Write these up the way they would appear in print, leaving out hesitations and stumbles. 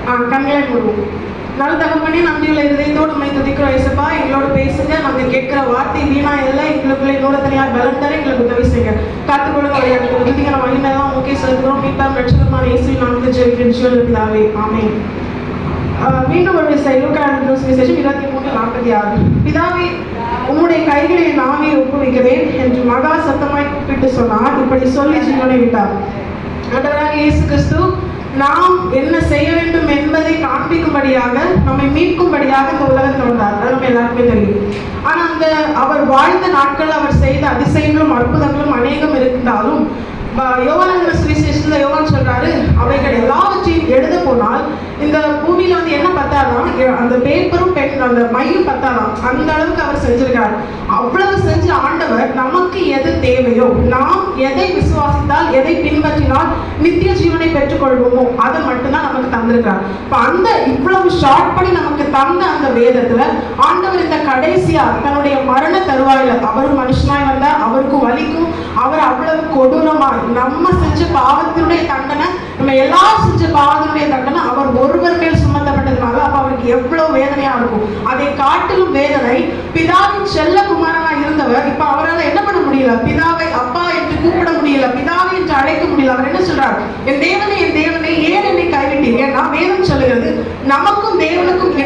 கண்களை மூடுவோம். நல்ல தகப்பனே, நன்றியுள்ள இதயத்தோடு உண்மை துதிக்கிறோம். இயேசுப்பா, எங்களோட பேசுங்க. நாங்கள் கேட்கிற வார்த்தை வீணா இல்லை. எங்களுக்குள்ள இன்னொரு தனியார் பலம் தர எங்களுக்கு உதவி செய்யுங்க. காத்துக்கொள்ளுங்க. விளையாட்டு துதிக்கிற மகிமையெல்லாம் ஓகே சொல்கிறோம். மீட்பர் ரட்சகமான இயேசுவின் நாமத்தில் ஜெபிக்கிறேன் ஜீவனுள்ள பிதாவே, ஆமென். மீண்டும் ஒரு லூக்கா விசேஷம் 23:46. பிதாவே, உம்முடைய கைகளை நானே ஒப்புவிக்கிறேன் என்று மகா சத்தமாய் கூப்பிட்டு சொன்னார். இப்படி சொல்லி ஜீவனை விட்டார். ஆண்டவராகிய இயேசு கிறிஸ்து நாம் என்ன செய்ய வேண்டும் என்பதை காண்பிக்கும்படியாக, நம்மை மீட்கும்படியாக இந்த உலகத்தில் வந்தார். அது நம்ம எல்லாருக்குமே தெரியும். ஆனா அந்த அவர் வாழ்ந்த நாட்கள் அவர் செய்த அதிசயங்களும் அற்புதங்களும் அநேகம் இருந்தாலும், யோவான் சுவிசேஷத்துல யோவான் சொல்றாரு, அவைகள் எல்லாவற்றையும் எழுத போனால் இந்த பூமியில என்ன பத்தாதான், அந்த பேப்பரும் அந்த மையும் பத்தாதான். அந்த அளவுக்கு அவர் செஞ்சிருக்கார். அவ்வளவு செஞ்ச ஆண்டவர் நமக்கு எது தேவையோ, நாம் எதை விசுவாசித்தால், எதை பின்பற்றினால் நித்திய ஜீவனை பெற்றுக்கொள்வோமோ அதை மட்டும்தான் நமக்கு தந்திருக்கிறார். இப்ப அந்த இவ்வளவு ஷார்ட் பண்ணி நமக்கு தந்த அந்த வேதத்துல ஆண்டவர் இந்த கடைசியா தன்னுடைய மரண தருவாயில, அவரும் மனுஷனாய் வந்தார், அவருக்கும் வலிக்கும், அவர் அவ்வளவு கொடூரமாய் நம்ம செஞ்ச பாவத்தினுடைய தண்டனை, நம்ம எல்லாரும் செஞ்ச பாவத்தினுடைய தண்டனை அவர் ஒருவர் மேல் சுமத்தப்பட்டதுனால அப்ப அவருக்கு எவ்வளவு வேதனையா இருக்கும். அதை காட்டிலும் வேதனை பிதாவின் செல்ல குமாரனா இருந்தவர் இப்ப அவரால் என்ன பண்ண முடியல, பிதாவை அப்பா என்று கூப்பிட முடியல, பிதாவை என்று அழைக்க முடியல. அவர் என்ன சொல்றார், என் தேவனை ஏன் என்னை கைவிட்டீங்க? ஏன்னா வேதம் சொல்லுகிறது, நமக்கும் தேவனுக்கும்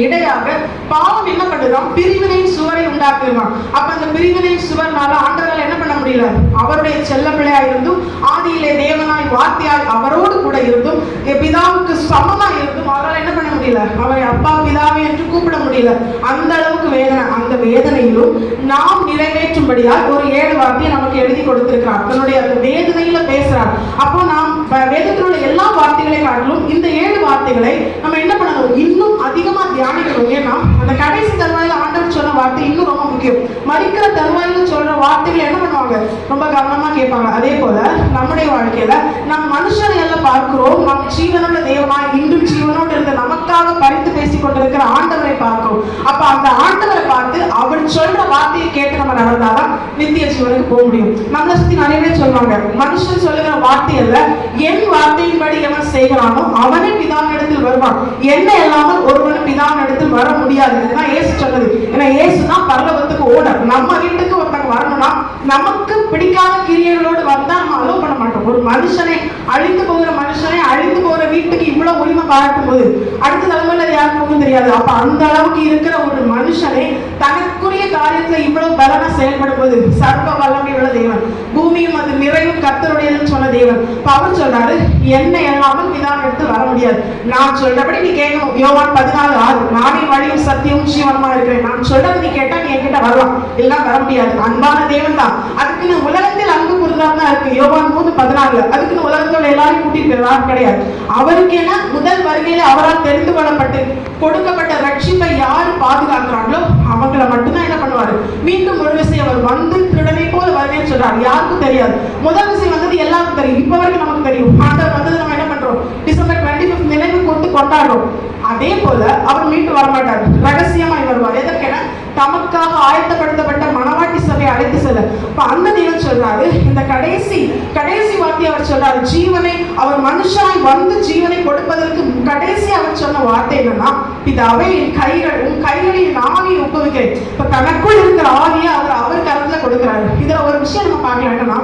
இடையாக பாவம் என்ன பண்ணுதான், பிரிவினை சுவரை உண்டாக்குறான். அப்ப அந்த பிரிவினை சுவர்னால ஆண்டவரால் என்ன பண்ண முடியல, அவருடைய செல்ல பிள்ளையா இருந்தும், ஆதியிலே தேவனாய் வார்த்தையாய் அவரோடு கூட இருந்தும், பிதாவுக்கு சமமா இருந்தும் அவரால் என்ன பண்ண முடியல, அவரை அப்பா பிதாவை என்று கூப்பிட முடியல. அந்த அளவுக்கு வேதனை. அந்த வேதனையிலும் நாம் நிறைவேற்றும்படியால் ஒரு 7 வார்த்தையை நமக்கு எழுதி கொடுத்திருக்கிறார். தன்னுடைய அந்த வேதனையில பேசுறார். அப்போ நாம் வேதத்தில் உள்ள எல்லா வார்த்தைகளையும் காட்டிலும் இந்த 7 வார்த்தைகளை நம்ம என்ன பண்ணணும், இன்னும் அதிகமா தியானிக்கணும். ஏன்னா அந்த கடைசி தருவாயில ஆண்டவர் சொன்ன வார்த்தை இன்னும் ரொம்ப முக்கியம். மறிக்கிற தருவாயில சொல்ற வார்த்தைகள் என்ன பண்ணுவாங்க, ரொம்ப கவனமா கேட்பாங்க. அதே போல நம்முடைய வாழ்க்கையில நம் மனுஷனை எல்லாம் பார்க்கிறோம், நம் ஜீவனுள்ள தேவனாய் இன்றும் ஜீவனோடு இருந்த நமக்காக பரிந்து பேசிக் கொண்டிருக்கிற ஆண்டவரை பார்க்கிறோம். அப்ப அந்த ஆண்டவரை பார்த்து அவர் சொல்ற வார்த்தையை கேட்டு நம்ம நடந்தாதான் நித்திய ஜீவனுக்கு போக முடியும். நம்மளை சுத்தி நிறைய பேர் சொல்லுவாங்க, மனுஷன் சொல்லுகிற வார்த்தை அல்ல, என் வார்த்தையின்படி எவன் செய்கிறானோ அவனே பிதாவினிடத்தில் வருவான், என்ன இல்லாமல் ஒருவனும் பிதாவினிடத்தில் வர முடியாது. இதுதான் இயேசு சொன்னது. ஏன்னா இயேசு தான் பரலோகத்துக்கு ஓனர். நம்ம வீட்டுக்கு ஒருத்தங்க வரணும்னா நமக்கு பிடிக்காத கிரியைகளோடு வந்தா நம்ம அலோவ் பண்ண மாட்டோம். ஒரு மனுஷனை, அழிந்து போகிற மனுஷனை, அழிந்து போகிற வீட்டுக்கு இவ்வளவு உரிமை பாராட்டும் போது அடுத்த தலைமுறையில் யாருக்கு போகும் தெரியாது. அப்ப அந்த அளவுக்கு இருக்கிற ஒரு மனுஷனை தனக்குரிய காரியத்துல இவ்வளவு பலனா செயல்படும் போது, சர்வ வல்லமை உள்ள தேவன், பூமியும் அது நிறைவும் கர்த்தருடையதுன்னு சொன்ன தேவன் அவர் சொல்றாரு, என்ன இல்லாமல் பிதாவினிடத்தில் வர முடியாது. நான் சொல்றபடி நீ கேட்கணும். யோவான் 14:6, நானே வழியும் சத்தியமும் ஜீவனுமா இருக்கிறேன். நான் சொல்றது நீ கேட்டா நீ என்கிட்ட வரலாம், எல்லாம் வர முடியாது. அன்பான தேவன் தான். அதுக்குன்னு உலகத்தில் அன்பு கூர்ந்தார் தான் இருக்கு. யோவான் 3:14, அதுக்குன்னு உலகத்தோட எல்லாரும் கூட்டிட்டு போயிடலாம் கிடையாது. அவருக்கு என்ன, முதல் வருகையில அவரால் தெரிந்து கொள்ளப்பட்டு கொடுக்கப்பட்ட ரட்சிப்பை யாரு பாதுகாக்கிறாங்களோ அவங்களை மட்டும்தான் என்ன பண்ணுவாரு, மீண்டும் ஒரு விஷயம் அவர் வந்து திருடனை போல வருவேன்னு சொல்றாரு. யாருக்கும் தெரியாது. முதல் விஷயம் வந்தது எல்லாருக்கும் தெரியும். இப்ப வரைக்கும் நமக்கு தெரியும். ஆண்டவர் வந்தது நம்ம என்ன பண்றோம், டிசம்பர் 25 நினைவு கூர்ந்து கொண்டாடுறோம். அதே போல அவர் மீட்டு வரமாட்டார், ரகசியமாய் வருவார். எதற்கென, தமக்காக ஆயத்தப்படுத்தப்பட்ட மணவாட்டி சபையை அழைத்து செல்ல. அந்த தேவன் சொல்றாரு, இந்த கடைசி வார்த்தை அவர் சொல்றாரு, ஜீவனை, அவர் மனுஷனாய் வந்து ஜீவனை கொடுப்பதற்கு கடைசி அவர் சொன்ன வார்த்தை என்னன்னா, பிதாவே உன் கைகளில் ஆவியை ஒப்புவிக்கிறேன். இப்ப தனக்குள் இருக்கிற ஆவியை அவர் கருத்துல கொடுக்கிறாரு. இதுல ஒரு விஷயம் நம்ம பார்க்கலாம். என்னன்னா,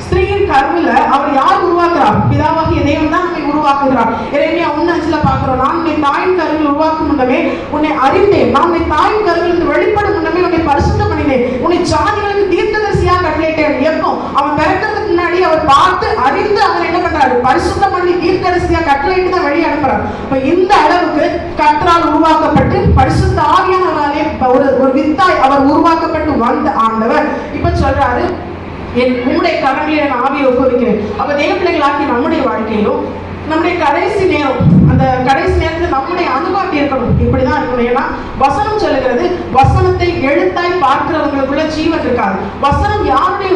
ஸ்திரீயின் கருவில அவர் யார் உருவாக்குறார், பிதாவாகிய தேவன் தான் நம்மை உருவாக்குகிறார். எரேமியா 1:5 பார்க்கிறோம், நான் உன்னை தாயின் கருவில் உருவாக்கும் முன்னமே உன்னை அறிந்தேன், நான் உன்னை தாயின் கருவில் வெளிப்படும் முன்னமே உன்னை பரிசுத்தம் பண்ணினேன், உன்னை ஜாதிகளுக்கு தீர்க்கதரிசியாக கட்டளையிட்டேன். எப்போ அவன் பிறக்கிறதுக்கு முன்னாடி அவர் பார்த்து அறிந்து அவர் என்ன பண்றாரு, பரிசுத்தம் பண்ணி தீர்க்கதரிசியா கட்டளையிட்டு தான் வெளியே அனுப்புறார். இப்ப இந்த அளவுக்கு கர்த்தரால் உருவாக்கப்பட்டு பரிசுத்த ஆவியானவராலே ஒரு வித்தாய் அவர் உருவாக்கப்பட்டு வந்த ஆண்டவர் இப்ப சொல்றாரு, உங்களுடைய கரங்களில் நான் ஆவியை ஒப்புவிக்கிறேன். அப்ப தேவ பிள்ளைகளாக்கி நம்முடைய வாழ்க்கையிலும் நம்முடைய கடைசி நேரம், அந்த கடைசி நேரத்தில் நம்முடைய அனுபவம் இருக்கணும். இப்படிதான் இருக்கணும். ஏன்னா வசனம் சொல்லுகிறது, வசனத்தை எழுத்தாய் பார்க்கிறவங்களுக்குள்ள ஜீவன் இருக்காது. வசனம் யாருடைய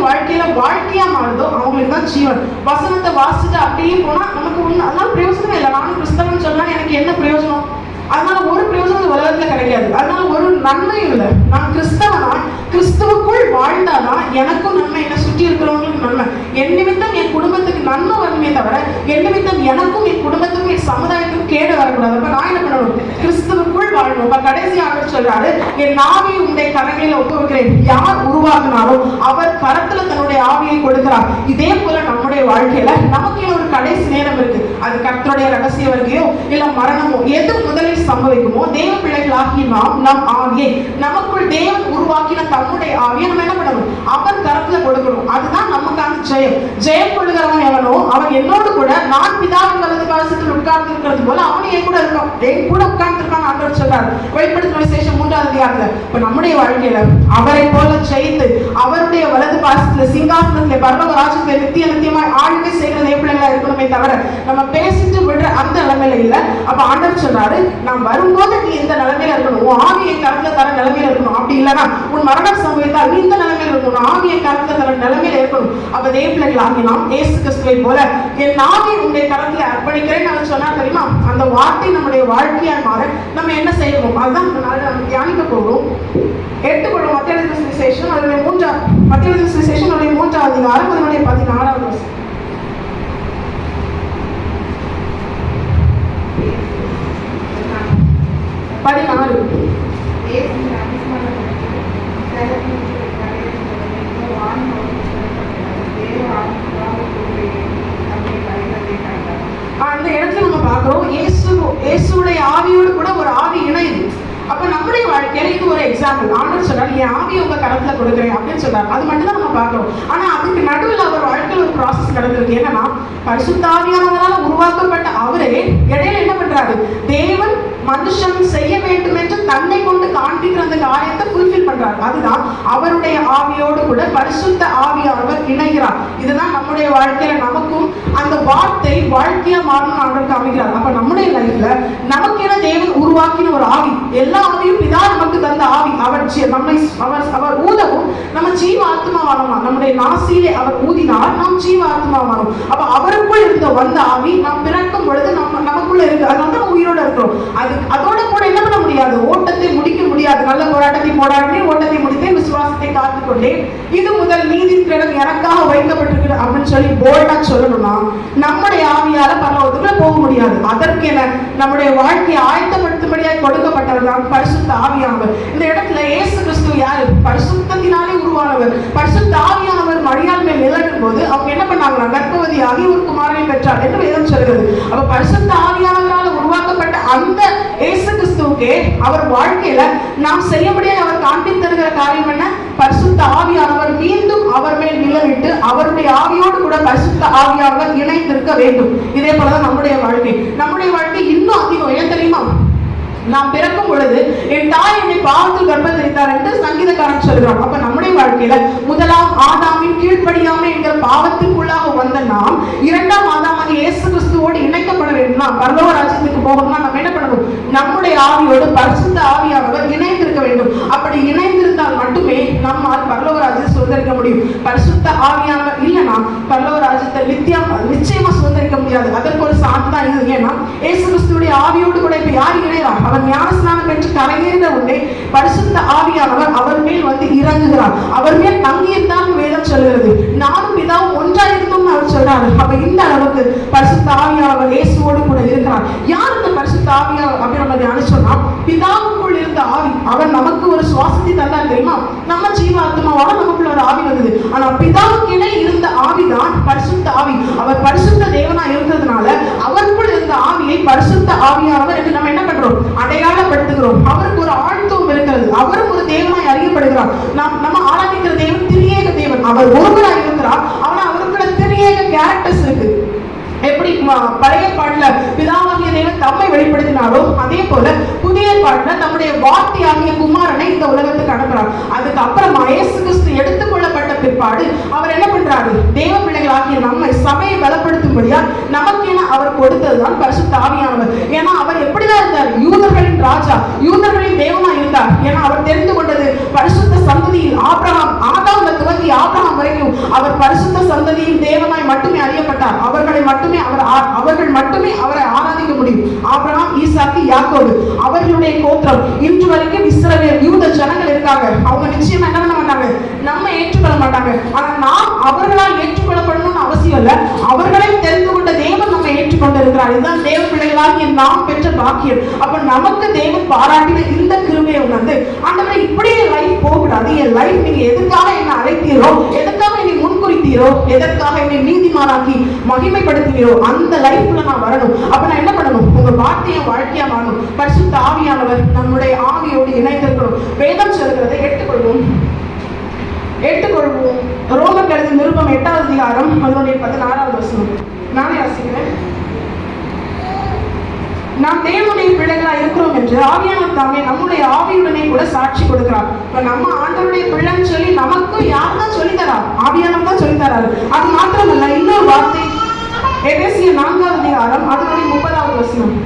வாழ்க்கையா மாறுதோ அவங்களுக்கு தான் ஜீவன். வசனத்தை வாசிட்டு அப்படியே போனா நமக்கு அதனால பிரயோஜனமே இல்லை. நானும் கிறிஸ்தவன் சொன்னா எனக்கு என்ன பிரயோஜனம்? அதனால ஒரு பிரயோஜனம் உலகத்துல கிடைக்காது. அதனால ஒரு நன்மையும் இல்லை. நான் கிறிஸ்தவனா, கிறிஸ்துவுக்குள் வாழ்ந்தாதான் எனக்கும் நன்மை, என்னை சுற்றி இருக்கிறவங்களுக்கு நன்மை. என் நிமித்தம் என் குடும்பத்துக்கு நன்மை வரணுமே தவிர என் நிமித்தம் எனக்கும் என் குடும்பத்துக்கும் என் சமுதாயத்துக்கும் கேடு வரக்கூடாது. அப்ப நான் என்ன பண்ணணும்? கிறிஸ்துவுக்குள் வாழணும். அப்ப கடைசியாக சொல்றாரு, என் ஆவியை உன்னுடைய கரங்களில் ஒப்புவிக்கிறேன். யார் உருவாக்கினாலும் அவர் கரத்துல தன்னுடைய ஆவியை கொடுக்கிறார். இதே போல நம்முடைய வாழ்க்கையில நமக்கு ஒரு கடைசி நேரம் இருக்கு. அது கர்த்தருடைய ரகசிய வருகையோ இல்ல மரணமோ எது முதலில் சம்பவிக்குமோ, தேவ பிள்ளைகளாகி நாம் நம் ஆவியை, நமக்குள் தேவன் உருவாக்கின தம்முடைய ஆவியை நம்ம என்ன பண்ணணும்? அவர் கரத்துல கொடுக்கணும். அதுதான் நமக்கான ஜெயம். ஜெயம் கொள்கிறவன் எவனோ அவன் என்னோடு கூட நான் பிதாவின் வலது பாசத்தில் உட்கார்ந்து இருக்கிறது போல அவன் என் கூட இருக்கான், என் கூட உட்கார்ந்து இருக்கான் ஆண்டவர் சொல்றார் வெளிப்படுத்தின விசேஷம் 3ஆம் அதிகாரத்துல. இப்ப நம்முடைய வாழ்க்கையில அவரை போல ஜெயித்து அவருடைய வலது பாசத்துல சிங்காசனத்திலே பரலோக ராஜ்யத்திலே நித்திய நித்தியமாய் ஆளுகை செய்கிற தேவப்பிள்ளைகளா இருக்கணுமே தவிர நம்ம பேசிட்டு விடுற அந்த நிலைமையில இல்ல. அப்ப ஆண்டவர் சொல்றாரு, நான் வரும்போது நீ இந்த நிலைமையில இருக்கணும், உன் ஆவியை கரத்துல தர நிலைமையில இருக்கணும். அப்படி இல்லைன்னா உன் மரணம் சம்பவித்தால் நீ இந்த நிலைமையில இருக்கணும், ஆவியை கரத்துல தர நிலைமையில இருக்கணும். அப்ப தேவப்பிள்ளைகளாகி நாம் இயேசு கிறிஸ்துவை போல என் ஆவியை உன்னுடைய கரத்துல அர்ப்பணிக்கிறேன்னு அவர் சொன்னா தெரியுமா? அந்த வார்த்தை நம்முடைய வாழ்க்கையா மாற நம்ம என்ன செய்யணும்? அதுதான் நம்ம தியானிக்க போகிறோம். எடுத்துக்கொள்ளும் மத்திய சுவிசேஷம் அதனுடைய 3ஆம் அதிகாரம் அதனுடைய 16வது வசனம். அந்த இடத்துல நம்ம பார்க்கிறோம், இயேசுடைய ஆவியோடு கூட ஒரு ஆவி இணையுது. அப்ப நம்முடைய வாழ்க்கையில இது ஒரு எக்ஸாம்பிள். ஆண்டவர் சொல்றாரு, என் ஆவியை உங்க கரத்துல கொடுக்குறேன் அப்படின்னு சொல்றாரு. அது மட்டும் தான் நம்ம பார்க்கிறோம். ஆனா அதுக்கு நடுவில் அவர் வாழ்க்கையில் ஒரு ப்ராசஸ் நடந்திருக்கு. என்னன்னா, பரிசுத்த ஆவியானவரால் உருவாக்கப்பட்ட அவரே இடையில என்ன பண்றாரு? தேவன் மனுஷன் செய்ய வேண்டும் என்று தன்னை கொண்டு காண்பிக்கிற அந்த காரியத்தை ஃபுல்ஃபில் பண்றாரு. அதுதான் அவருடைய ஆவியோடு கூட பரிசுத்த ஆவியானவர் இணைகிறார். இதுதான் நம்முடைய வாழ்க்கையில நமக்கும் அந்த வார்த்தை வாழ்க்கையா மாறணும் ஆண்டவர் காமிக்கிறார். அப்ப நம்முடைய லைஃப்ல நமக்கென தேவன் உருவாக்கின ஒரு ஆவி, எல்லா ஆவியும் பிதா நமக்கு தந்த ஆவி. அவர் ஊதவும் நம்ம ஜீவ ஆத்மாவானோமா, நம்முடைய நாசியிலே அவர் ஊதினார், நாம் ஜீவ ஆத்மாவானோம். அப்ப அவருக்குள் இருந்த வந்த ஆவி நாம் பிறக்கும் பொழுது நமக்குள்ள இருக்கு. அதனால நம்ம உயிரோட இருக்கிறோம். அதோட கூட என்ன பண்ண முடியாது? ஓட்டத்தை முடிக்க முடியாது. நல்ல போராட்டத்தை போராடினேன், ஓட்டத்தை முடித்தேன், விசுவாசத்தை காத்துக்கொண்டேன், இது முதல் நீதியின் கிரீடம் எனக்காக வைக்கப்பட்டிருக்கு அப்படின்னு சொல்லி போல்டா சொல்லணும்னா நம்முடைய ஆவியால பரலோகத்துக்குள்ள போக முடியாது. அதற்கு என நம்முடைய வாழ்க்கையை ஆயத்தப்படுத்தும்படியாக கொடுக்கப்பட்டவர் தான் பரிசுத்த ஆவியானவர். இந்த இடத்துல இயேசு கிறிஸ்து யாரு? பரிசுத்தத்தினாலே உருவானவர். பரிசுத்த ஆவியானவர் மரியாள் மேல் நிழலிடும் போது அவங்க என்ன பண்ணாங்க? கர்ப்பவதியாகி ஒரு குமாரனை பெற்றார் என்று வேதம் சொல்கிறது. அப்ப பரிசுத்த ஆவியானவரால் உருவாக்கப்பட்ட அந்த இயேசு கிறிஸ்துவுக்கே அவர் வாழ்க்கையில நாம் செய்யபடியாக அவர் காண்பித்து தருகிற காரியம் என்ன? பரிசுத்த ஆவியானவர் மீண்டும் அவர் மேல் நிழலிட்டு அவருடைய ஆவியோடு கூட பரிசுத்த ஆவியானவர் இணைந்திருக்க வேண்டும். இதே போலதான் நம்முடைய வாழ்க்கை இன்னும் அதிகம். ஏன் தெரியுமா? நாம் பிறக்கும் பொழுது என் தாய் என்னை பாவத்தில் கர்ப்பத்தரித்தார் என்று சங்கீதக்காரன் சொல்கிறான். அப்ப நம்முடைய வாழ்க்கையில முதலாம் ஆதாமின் கீழ்ப்படியாமை என்கிற பாவத்திற்குள்ளாக வந்த நாம் இரண்டாம் ஆதாமாக இயேசு கிறிஸ்துவோடு இணைக்கப்பட வேண்டும்னா, பரலோக ராஜ்யத்துக்கு போகணும்னா நம்ம என்ன பண்ணணும்? நம்முடைய ஆவியோடு பரிசுத்த ஆவியானவர் இணைந்திருக்க வேண்டும். அப்படி இணைந்திருந்தால் மட்டுமே நம்மால் பரலோக ராஜ்யத்தை சுதந்திரிக்க முடியும். பரிசுத்த ஆவியானவர் இல்லைன்னா பரலோக ராஜ்யத்தை நிச்சயமா சுதந்திரிக்க முடியாது. அதற்கு ஒரு சான்று தான் இது. ஏன்னா இயேசு கிறிஸ்துவோட ஆவியோடு கூட இப்ப யார் இணைகிறார்? அவர் ஞானஸ்நானம் பெற்று கரையேறின உடனே பரிசுத்த ஆவியானவர் அவர் மேல் வந்து இறங்குகிறார். அவர் மேல் தங்கியிருந்தான் வேதம் சொல்கிறது. நானும் பிதாவும் ஒன்றாயிருந்தோம் அவர் சொல்றாரு. அப்ப இந்த அளவுக்கு பரிசுத்த ஆவியானவர் இயேசுவோடு கூட இருக்கிறார். யார் இந்த பரிசுத்த ஆவியானவர் அப்படின்னு நம்ம தியானிச்சோம்னா, பிதாவுக்குள் இருந்த ஆவி. அவர் நமக்கு ஒரு சுவாசத்தை தந்தார் தெரியுமா? நம்ம ஜீவ ஆத்மாவோட நமக்குள்ள ஒரு ஆவி வந்தது. ஆனா பிதாவுக்கிடையே இருந்த ஆவிதான் பரிசுத்த ஆவி. அவர் பரிசுத்த தேவனா இருந்ததுனால அவருக்குள் இருந்த ஆவியை பரிசுத்த ஆவியானவர் என்று நம்ம என்ன பண்றோம்? அடையாளப்படுத்துகிறோம். அவருக்கு ஒரு ஆழ்த்துவம் இருக்கிறது. அவரும் ஒரு தேவனாய் அறியப்படுகிறார். நம்ம ஆராதிக்கிற தேவன் திரியேக தேவன். அவர் ஒருவராய் இருக்கிறார். ஆனா அவருக்குள்ள திரியேக கேரக்டர்ஸ் இருக்கு. எப்படி பழைய பாட்டுல பிதாவாகிய தேவன் தம்மை வெளிப்படுத்தினாரோ அதே போல புதிய பாட்டுல நம்முடைய வார்த்தையாகிய குமாரனை இந்த உலகத்துக்கு அனுப்புறார். அதுக்கு அப்புறமா இயேசு கிறிஸ்து எடுத்துக்கொள்ளப்பட்ட பிற்பாடு அவர் என்ன பண்றாரு? தேவ பிள்ளைகளாகிய நம்மை சபையை பலப்படுத்தும்படியா நமக்கென அவர் கொடுத்ததுதான் பரிசுத்த ஆவியானவர். ஏன்னா அவர் எப்படிதான் இருந்தார்? யூதர்களின் ராஜா, யூதர்களின் தேவனா இருந்தார். ஏன்னா அவர் தெரிந்து கொண்டது பரிசுத்த சந்ததியில் ஆபிரகாம் ஆதாம்ல துவங்கி ஆபிரகாம் வரைக்கும் அவர் பரிசுத்த சந்ததியின் தேவனாய் மட்டுமே அறியப்பட்டார். அவர்கள் மட்டுமே அவரை ஆராதிக்க முடியும். ஆபிரகாம், ஈசாக்கு, யாக்கோபு அவர்களுடைய கோத்திரம் இன்று வரைக்கும் இஸ்ரவேல் யூத ஜனங்கள் இருக்காங்க. அவங்க நிச்சயமா என்ன பண்ண மாட்டாங்க, நம்ம ஏற்றுக்கொள்ள மாட்டாங்க. ஆனா நாம் அவர்களால் ஏற்றுக்கொள்ளப்படணும்னு அவசியம் இல்லை. அவர்களை தெரிந்து கொண்ட தேவன் நம்ம ஏற்றுக்கொண்டு இருக்கிறார். இதுதான் தேவ பிள்ளைகளாகிய நாம் பெற்ற பாக்கியம். அப்ப நமக்கு தேவன் பாராட்டின இந்த கிருபையை உணர்ந்து, ஆண்டவரே இப்படியே லைஃப் போகக்கூடாது, என் லைஃப் நீங்க எதுக்காக என்ன அழைத்தீரோ, எதுக்காக என்னை முன்குறித்தீரோ, எதற்காக என்னை நீதிமானாக்கி மகிமைப்படுத்துவீரோ அந்த லைஃப்ல நான் வரணும். அப்ப நான் என்ன பண்ணணும், உங்க வார்த்தையை வாழ்க்கையா மாறணும். பரிசுத்த ஆவியானவர் நம்முடைய ஆவியோடு இணைந்திருக்கணும். வேதம் சொல்கிறதை ஏற்றுக்கொள்வோம். ரோமர் எழுதிய நிருபம் 8வது அதிகாரம் அதனுடைய 16வது வசனம். நானே வாசிக்கிறேன். நாம் தேவனுடைய பிள்ளைகளா இருக்கிறோம் என்று ஆவியானவர் தாமே நம்முடைய ஆவியுடனே கூட சாட்சி கொடுக்கிறார். இப்ப நம்ம ஆண்டவருடைய பிள்ளைன்னு சொல்லி நமக்கு யார் தான் சொல்லித்தரா? ஆவியானவர் தான் சொல்லித்தராரு. அது மாத்திரமல்ல, இன்னொரு வார்த்தை எபேசியர் 4வது அதிகாரம் அதனுடைய 30வது வசனம்.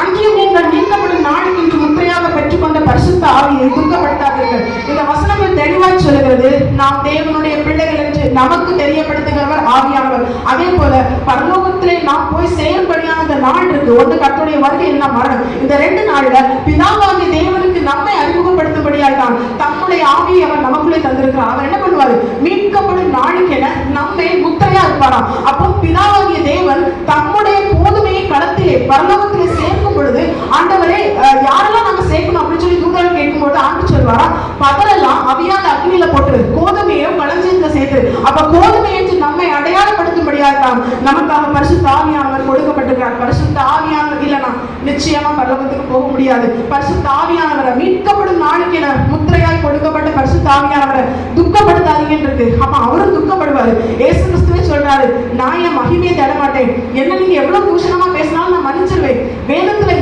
அன்றையும் நீங்கள் நீக்கப்படும் நாளுக்கு இன்று முத்திரையாக பெற்றுக்கொண்ட பரிசுத்த ஆவியை துக்கப்படுத்தாதீர்கள். இந்த வசனங்கள் தெளிவாய் சொல்லுகிறது, நாம் தேவனுடைய பிள்ளைகள் என்று நமக்கு தெரியப்படுத்துகிறவர் ஆவியானவர். அதே போல பரலோகத்திலே நாம் போய் செயல்படியான அந்த நாள் இருக்கு. ஒன்று கர்த்தருடைய வருகை, என்ன மரணம். இந்த 2 நாள்ல பிதாவாகிய தேவனுக்கு நம்மை அறிமுகப்படுத்தும்படியாக தான் தம்முடைய ஆவியை அவர் நமக்குள்ளே தந்திருக்கிறார். அவர் என்ன பண்ணுவாரு, மீட்கப்படும் நாளுக்கு என நம்மை முத்திரையா இருப்பாராம். அப்போ பிதாவாகிய தேவன் தம்முடைய கோதுமையை களத்திலே பரலோகத்திலே சேர்க்கும் பொழுது, ஆண்டவரே யாரெல்லாம் நாங்க சேர்க்கணும் அப்படின்னு சொல்லி தூதர்கள் கேட்கும்போது ஆண்டு சொல்வாரா, பதரெல்லாம் அவியாத அக்னியில போட்டு கோதுமையை களஞ்சியத்துல சேர்த்து. அப்ப கோதுமை என்று நம்மை அடையாளப்படுத்தும்படியாக தான் நமக்காக பரிசுத்த ஆவியானவர் கொடுக்கப்பட்டிருக்கிறார். பரிசுத்த ஆவியானவர் இல்லைன்னா நிச்சயமா பரலோகத்துக்கு போக முடியாது. பரிசுத்த ஆவியானவரை மீட்கப்படும் நாளுக்கு என முத்திரையாய் கொடுக்கப்பட்ட பரிசுத்த ஆவியானவரை துக்கப்படுத்தாதீங்கன்னு இருக்கு. அப்ப அவரும் துக்கப்படுவாரு. இயேசு கிறிஸ்துவே சொல்றாரு, நான் என் மகிமையை தேட மாட்டேன், என்ன நீங்க எவ்வளவு தூஷணமா பேசினாலும் நான் மன்னிச்சிருவேன். வேதத்துல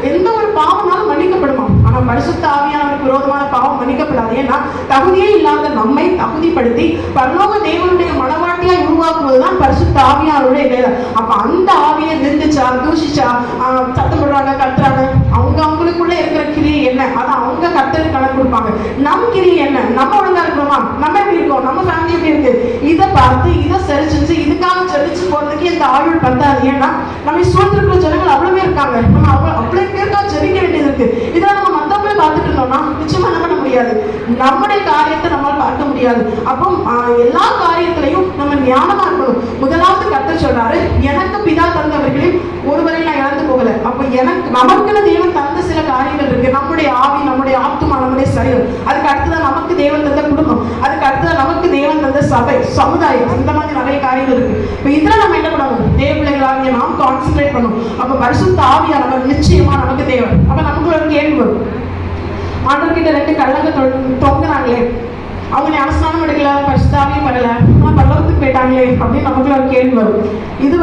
எந்த ஒரு பாவனாலும் மன்னிக்கப்படுமா? ஆனா பரிசுத்த ஆவியானவருக்கு விரோதமான பாவம் மன்னிக்கப்படாது. ஏன்னா தகுதியே இல்லாத நம்மை தகுதிப்படுத்தி பரலோக தேவனுடைய மனவாட்டியாய் உருவாக்குவதுதான் பரிசுத்த ஆவியானவருடைய வேலை. அப்ப அந்த ஆவியை நிந்திச்சா, தூஷிச்சா, சத்தம் போடுறாங்க, கத்துறாங்க, அவங்களுக்குள்ள இருக்கிற கிரியை என்ன, அதை அவங்க கர்த்தருக்கு கணக்கு கொடுப்பாங்க. நம் கிரியை என்ன, நம்ம ஒழுங்கா இருக்கிறோமா, நம்ம எப்படி இருக்கோம், நம்ம ஃபேமிலி எப்படி இருக்கு, இதை பார்த்து இதை சரி செஞ்சு இதுக்காக செழிச்சு போறதுக்கு இந்த ஆயுள் பத்தாது. ஏன்னா நம்ம சூழ்ந்திருக்கிற ஜனங்கள் அவ்வளவே இருக்காங்க. நம்ம அவ்வளவு பேருக்கா ஜெபிக்க வேண்டியது இருக்கு. இதெல்லாம் நம்ம மத்தவங்களே பார்த்துட்டு இருந்தோம்னா நிச்சயமா என்ன பண்ண முடியாது, நம்முடைய காரியத்தை நம்மளால் பார்க்க முடியாது. அப்போ எல்லா காரியத்திலையும் நம்ம ஞானமா இருக்கணும். முதலாவது கர்த்தர் சொல்றாரு, எனக்கு பிதா தந்தவர்களையும் ஒருவரை நான் இழந்து போகல. அப்ப நமக்குன்னு தேவன் தந்த சில காரியங்கள் இருக்கு. நம்முடைய ஆவி, நம்முடைய ஆத்துமா, நம்முடைய சரீரம். அதுக்கு அடுத்ததான் நமக்கு தேவன் தந்த குடும்பம், அதுக்கு அடுத்ததான் நமக்கு தேவன் தந்த சபை, சமுதாயம், இந்த மாதிரி நிறைய காரியங்கள் இருக்கு. இப்ப இதுல நம்ம என்ன பண்ணணும், தேவ பிள்ளைகளாகிய நாம் கான்சென்ட்ரேட் பண்ணணும். அப்ப பரிசுத்த ஆவியானவர் நிச்சயமா நமக்கு தேவை. அப்ப நமக்கு ஒரு கேள்வி வரும், ஆண்டவர்கிட்ட 2 கள்ளங்க தொங்குனாங்களே, அவங்க ஞானஸ்நானம் எடுக்கல, பரிசுத்தாவியும் வரல, ஆனா பரலோகத்துக்கு போயிட்டாங்களே அப்படின்னு நமக்குள்ள ஒரு கேள்வி வரும். இது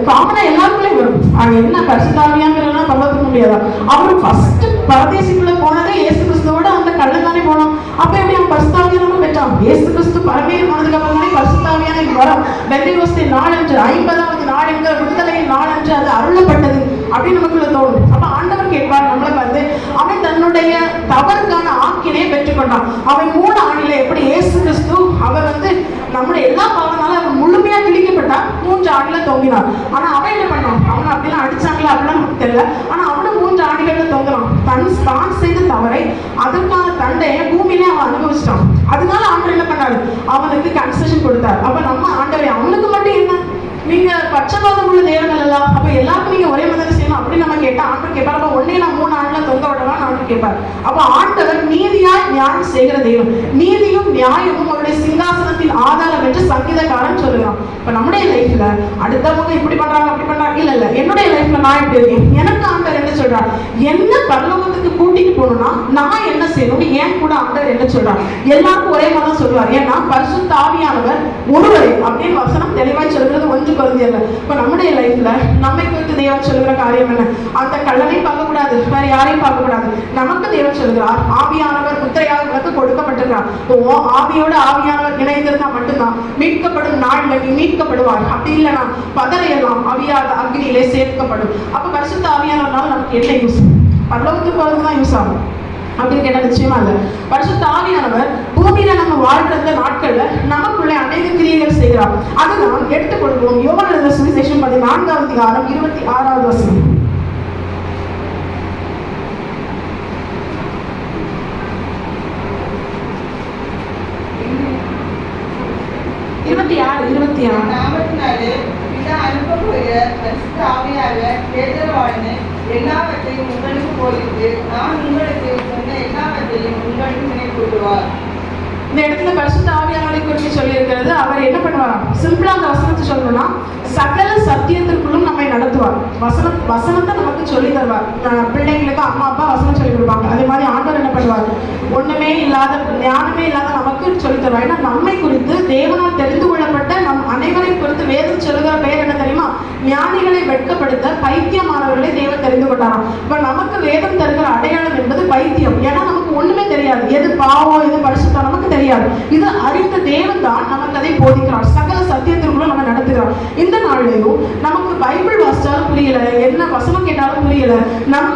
காமனா எல்லாருக்குள்ளே வரும். என்ன பரிசுத்தாவியாங்கிறனா பரலோகத்துக்கு முடியாதா? அவரு ஃபர்ஸ்ட் பரதேசிக்குள்ள போனதே இயேசு கிறிஸ்துவோட அந்த கள்ளன் தானே போனோம். அப்ப எப்படி அவன் பரிசுத்தாவியான பெற்றான்? இயேசு கிறிஸ்து பரமேறி போனதுக்கு அப்புறம் தானே பரிசுத்தாவியான வரும். பெந்தேகோஸ்தே நாளன்று, 50வது நாள் என்கிற விடுதலையின் நாளன்று அது அருளப்பட்டது அப்படின்னு நமக்குள்ள தோணும். அப்ப ஆண்டவர் கேட்பார் நம்மளை பார்த்து, அவன் தன்னுடைய தவறுக்கான ஆக்கினை பெற்றுக்கொண்டான். அவன் 3 ஆண்டில எப்படி இயேசு கிறிஸ்து அவர் நம்முடைய எல்லா பாவனாலும் அவன் முழுமையா கிழிக்கப்பட்டா 3 ஆண்டுல தொங்கினான். ஆனா அவன் என்ன பண்ணான், அவனை அப்படிலாம் அடிச்சாங்களா அப்படிலாம் நமக்கு தெரியல. ஆனா அவனும் 3 ஆண்டுகள்ல தொங்குறான். தான் செய்த தவறை அதற்கான தண்டையை பூமியிலே அவன் அனுபவிச்சிட்டான். அதனால ஆண்டவர் என்ன பண்ணாரு, அவனுக்கு கன்செஷன் கொடுத்தார். அப்ப நம்ம ஆண்டவரை அவனுக்கு மட்டும் என்ன, நீங்க பட்சபாதம் உள்ள தேவர்கள் எல்லாம், அப்ப எல்லாருக்கும் நீங்க ஒரே மாதிரி செய்யணும் அப்படின்னு நம்ம கேட்டா ஆண்டவர் கேட்பார், அப்ப ஒன்னே நான் 3 ஆண்டுல தொங்க விடலாம் ஆண்டவர் கேட்பார். அப்ப ஆண்டவர் நீதியாய் நியாயம் செய்கிற தெய்வம். நீதியும் நியாயமும் அவருடைய சிங்காசனத்தின் ஆதாரம் என்று சங்கீதக்காரன் சொல்லுகிறான். இப்ப நம்முடைய லைஃப்ல அடுத்தவங்க இப்படி பண்றாங்க அப்படி பண்றாங்க இல்ல, என்னுடைய லைஃப்ல நான் எப்படி இருக்கேன், எனக்கு ஆண்டவர் என்ன சொல்றார், என்ன பரலோகத்துக்கு கூட்டிட்டு போகணும்னா நான் என்ன செய்யணும், ஏன் கூட ஆண்டவர் என்ன சொல்றார், எல்லாருக்கும் ஒரே மாதிரி தான் சொல்லுவார். ஏன்னா பரிசுத்த ஆவியானவர் ஒருவரே அப்படின்னு வசனம் தெளிவாய் சொல்கிறது 1 கொரிந்தியர்ல. இப்ப நம்முடைய லைஃப்ல நம்மை குறித்து தேவன் சொல்லுகிற காரியம் என்ன, அந்த கள்ளனை பார்க்க கூடாது, வேற யாரையும் பார்க்க கூடாது. நமக்கு தேவன் சொல்கிறார், ஆவியானவர் முத்திரையாக உனக்கு கொடுக்கப்பட்டிருக்கிறார். ஆவியோட ஆவியானவர் இணைந்திருந்தா மட்டும்தான் மீட்கப்படும் நாள்ல நீ மீட்கப்படுவார். அப்படி இல்லைன்னா பதறையெல்லாம் அவியாத அக்னியிலே சேர்க்கப்படும். அப்ப பரிசுத்த ஆவியானவர்னால நமக்கு என்ன யூஸ், பரலோகத்துக்கு போறதுதான் யூஸ் ஆகும். அப்படின்னு கேட்டா நிச்சயமா இல்லை. பரிசுத்த ஆவியானவர் பூமியில நம்ம வாழ்ற நாட்கள்ல நமக்குள்ள அநேக கிரியைகள் செய்கிறார். அதுதான் எடுத்துக்கொள்வோம். யோவான் எழுதின சுவிசேஷம் 14ஆம் அதிகாரம் 26வது வசனம். 26 எல்லாவற்றையும் உங்களுக்கு போதித்து நான் உங்களுக்கு சொன்ன எல்லாவற்றையும் உங்களுக்கு நினைவூட்டுவார். இந்த இடத்துல பரிசுத்த ஆவியானவரை குறித்து சொல்லி இருக்கிறது. அவர் என்ன பண்ணுவாராம்? சிம்பிளா அந்த வசனத்தை சொல்லணும்னா, சகல சத்தியத்திற்குள்ளும் நம்மை நடத்துவார். வசனத்தை நமக்கு சொல்லி தருவார். பிள்ளைங்களுக்கு அம்மா அப்பா வசனம் சொல்லி கொடுப்பாங்க. அதே மாதிரி ஆண்டவர் என்ன பண்ணுவார்? ஒண்ணுமே இல்லாத, ஞானமே இல்லாத நமக்கு சொல்லி தருவார். ஏன்னா நம்மை குறித்து தேவனால் தெரிந்து கொள்ளப்பட்ட நம் அனைவரையும் குறித்து வேதம் சொல்லுகிற பெயர் என்ன தெரியுமா? ஞானிகளை வெட்கப்படுத்த பைத்தியமானவர்களை தேவன் தெரிந்து கொண்டாராம். இப்ப நமக்கு வேதம் தருகிற அடையாளம் என்பது பைத்தியம். ஏன்னா நமக்கு ஒண்ணுமே தெரியாது. எது பாவம், எது பரிசுத்தம் நமக்கு தெரியாது. இது அறிந்த தேவன் தான் நமக்கு அதை போதிக்கிறார். சகல சத்தியத்திற்குள்ள நம்ம நடத்துகிறார். இந்த நாள்லயும் நமக்கு பைபிள் வாசிச்சாலும் புரியல, என்ன வசனம் கேட்டாலும் புரியல, நம்ம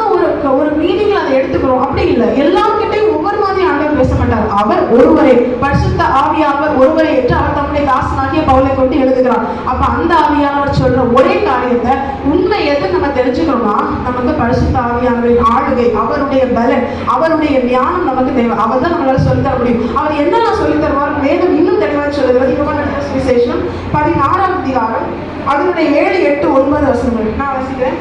ஒரு மீனிங்ல அதை எடுத்துக்கிறோம். அப்படி இல்லை. எல்லார்கிட்டையும் ஒவ்வொரு மாதிரி ஆண்டவர் பேச மாட்டார். அவர் ஒருவரே, பரிசுத்த ஆவியானவர் ஒருவரே என்று அவர் தம்முடைய தாசனாகிய பவுலை கொண்டு எழுதுகிறார். அப்ப அந்த ஆவியானவர் சொல்ற ஒரே காரியத்தை, உண்மை எது நம்ம தெரிஞ்சுக்கணும்னா, நமக்கு பரிசுத்த ஆவியானவரின் ஆளுகை, அவருடைய பலன், அவருடைய ஞானம் நமக்கு தேவை. அவர் தான் நம்மளால சொல்லித்தர முடியும். அவர் என்னெல்லாம் சொல்லி தருவார்? வேதம் இன்னும் தெளிவாக சொல்லுகிறது. யோவான் எழுதின சுவிசேஷம் 16ஆம் அதிகாரம் அதனுடைய 7, 8, 9 வசனங்கள் நான் வாசிக்கிறேன்.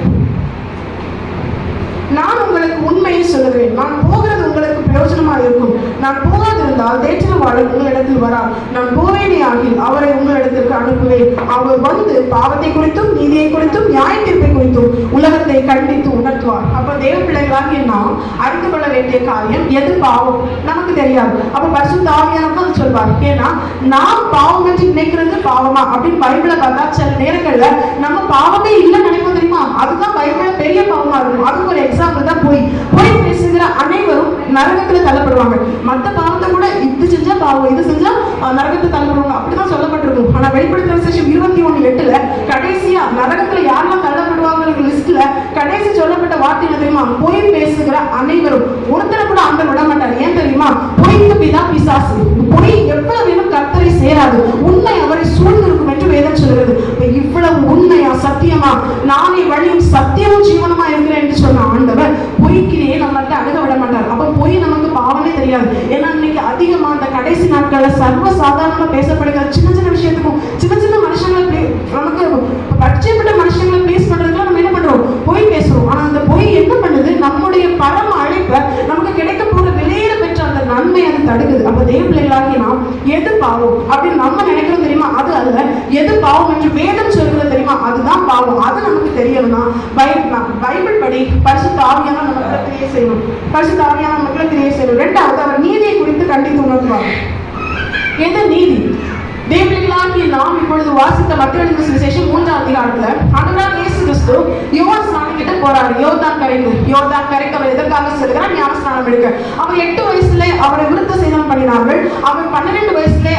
நான் உங்களுக்கு உண்மையை சொல்லுகிறேன். நான் போகிறது உங்களுக்கு பிரயோஜனமாக இருக்கும். நான் போகாதிருந்தால் தேற்றவாளர் உங்களிடத்தில் வரார். நான் போவேனே ஆகில் அவரை உங்களிடத்திற்கு அனுப்புவேன். அவர் வந்து பாவத்தை குறித்தும் நீதியை குறித்தும் நியாய தீர்ப்பை குறித்தும் உலகத்தை கண்டித்து உணர்த்துவார். அப்ப தேவ பிள்ளைகளாகிய நாம் அறிந்து கொள்ள வேண்டிய காரியம், எது பாவம் நமக்கு தெரியாது. அப்ப பரிசுத்த ஆவியானவர் தான் சொல்வார். ஏன்னா நாம் பாவம் என்று நினைக்கிறது பாவமா அப்படின்னு பைபிளை பார்த்தா சில நேரங்கள்ல நம்ம பாவமே இல்லைன்னு நினைப்போம் தெரியுமா? அதுதான் பைபிள பெரிய பாவமா இருக்கும். அதுக்கு ஒரு எக்ஸாம்பிள் தான் போய் பேசுகிற அனைவரும் நரகத்துல தள்ளப்படுவாங்க. மற்ற பாவத்தை கூட இது செஞ்சா பாவம், இது செஞ்சா நரகத்துல தள்ளப்படுவாங்க, அப்படிதான் சொல்லப்பட்டிருக்கும். ஆனா வெளிப்படுத்தின விசேஷம் 21:8 கடைசியா நரகத்துல யாரெல்லாம் தள்ளப்படுவாங்க லிஸ்ட்ல கடைசி சொல்லப்பட்ட வார்த்தை என்ன தெரியுமா? பொய் பேசுகிற அனைவரும். ஒருத்தரை கூட ஆண்டவர் விட மாட்டார். ஏன் தெரியுமா? பொய்க்கு பிதா பிசாசு. பொய் எவ்வளவு வேணும் கர்த்தரை சேராது, உண்மை அவரை சூழ்ந்திருக்கும் என்று வேதம் சொல்கிறது. இவ்வளவு உண்மையா, சத்தியமா, நானே வழியும் சத்தியமும் ஜீவனமா இருக்கிறேன் என்று சொன்ன ஆண்டவர் பொய்க்கிலேயே நம்மகிட்ட அணுக விட மாட்டார். அப்ப பொய் நமக்கு பாவமே தெரியாது. ஏன்னா இன்னைக்கு அதிகமா அந்த கடைசி நாட்கள்ல சர்வ சாதாரணமா பேசப்படுகிற சின்ன சின்ன விஷயத்துக்கும் சின்ன மனுஷங்களை நமக்கு பட்சப்பட்ட மனுஷங்களை பேஸ் பண்றதுக்குலாம் நம்ம என்ன பண்றோம்? பொய் பேசுறோம். ஆனா அந்த பொய் என்ன பண்ணுது? நம்முடைய பரம அழைப்பை, நமக்கு கிடைக்க போற வெளியேற பெற்ற அந்த நன்மை அது தடுக்குது. அப்ப தேவ பிள்ளைகளாகி நாம் எது பாவம் அப்படின்னு நம்ம நினைக்கிறோம் தெரியுமா? அது அல்ல. எது பாவம் என்று வேதம் சொல்கிறது தெரியுமா? அதுதான் பாவம். அது நமக்கு தெரியணும்னா பைபிள் படி பரிசுத்த ஆவியான நமக்கு கிரியை செய்யணும். பரிசுத்த ஆவியான நமக்கு கிரியை செய்யணும். 2வது, அவர் நீதியை குறித்து கண்டித்து உணர்த்துவார். எது நீதி? தேவர்களாகிய நாம் இப்பொழுது வாசித்த மத்தேயு எழுதின சுவிசேஷம் 3ஆம் அதிகாரத்துல ஆண்டவராகிய இயேசு கிறிஸ்து யோவான் ஸ்நானம் கிட்ட போறாரு. யோர்தான் கரைக்கு அவர் எதற்காக செல்கிறார்? ஞான ஸ்நானம் எடுக்க. அவர் 8 வயசுல அவரை விருத்த சேதனம் பண்ணினார்கள். அவர் 12 வயசுல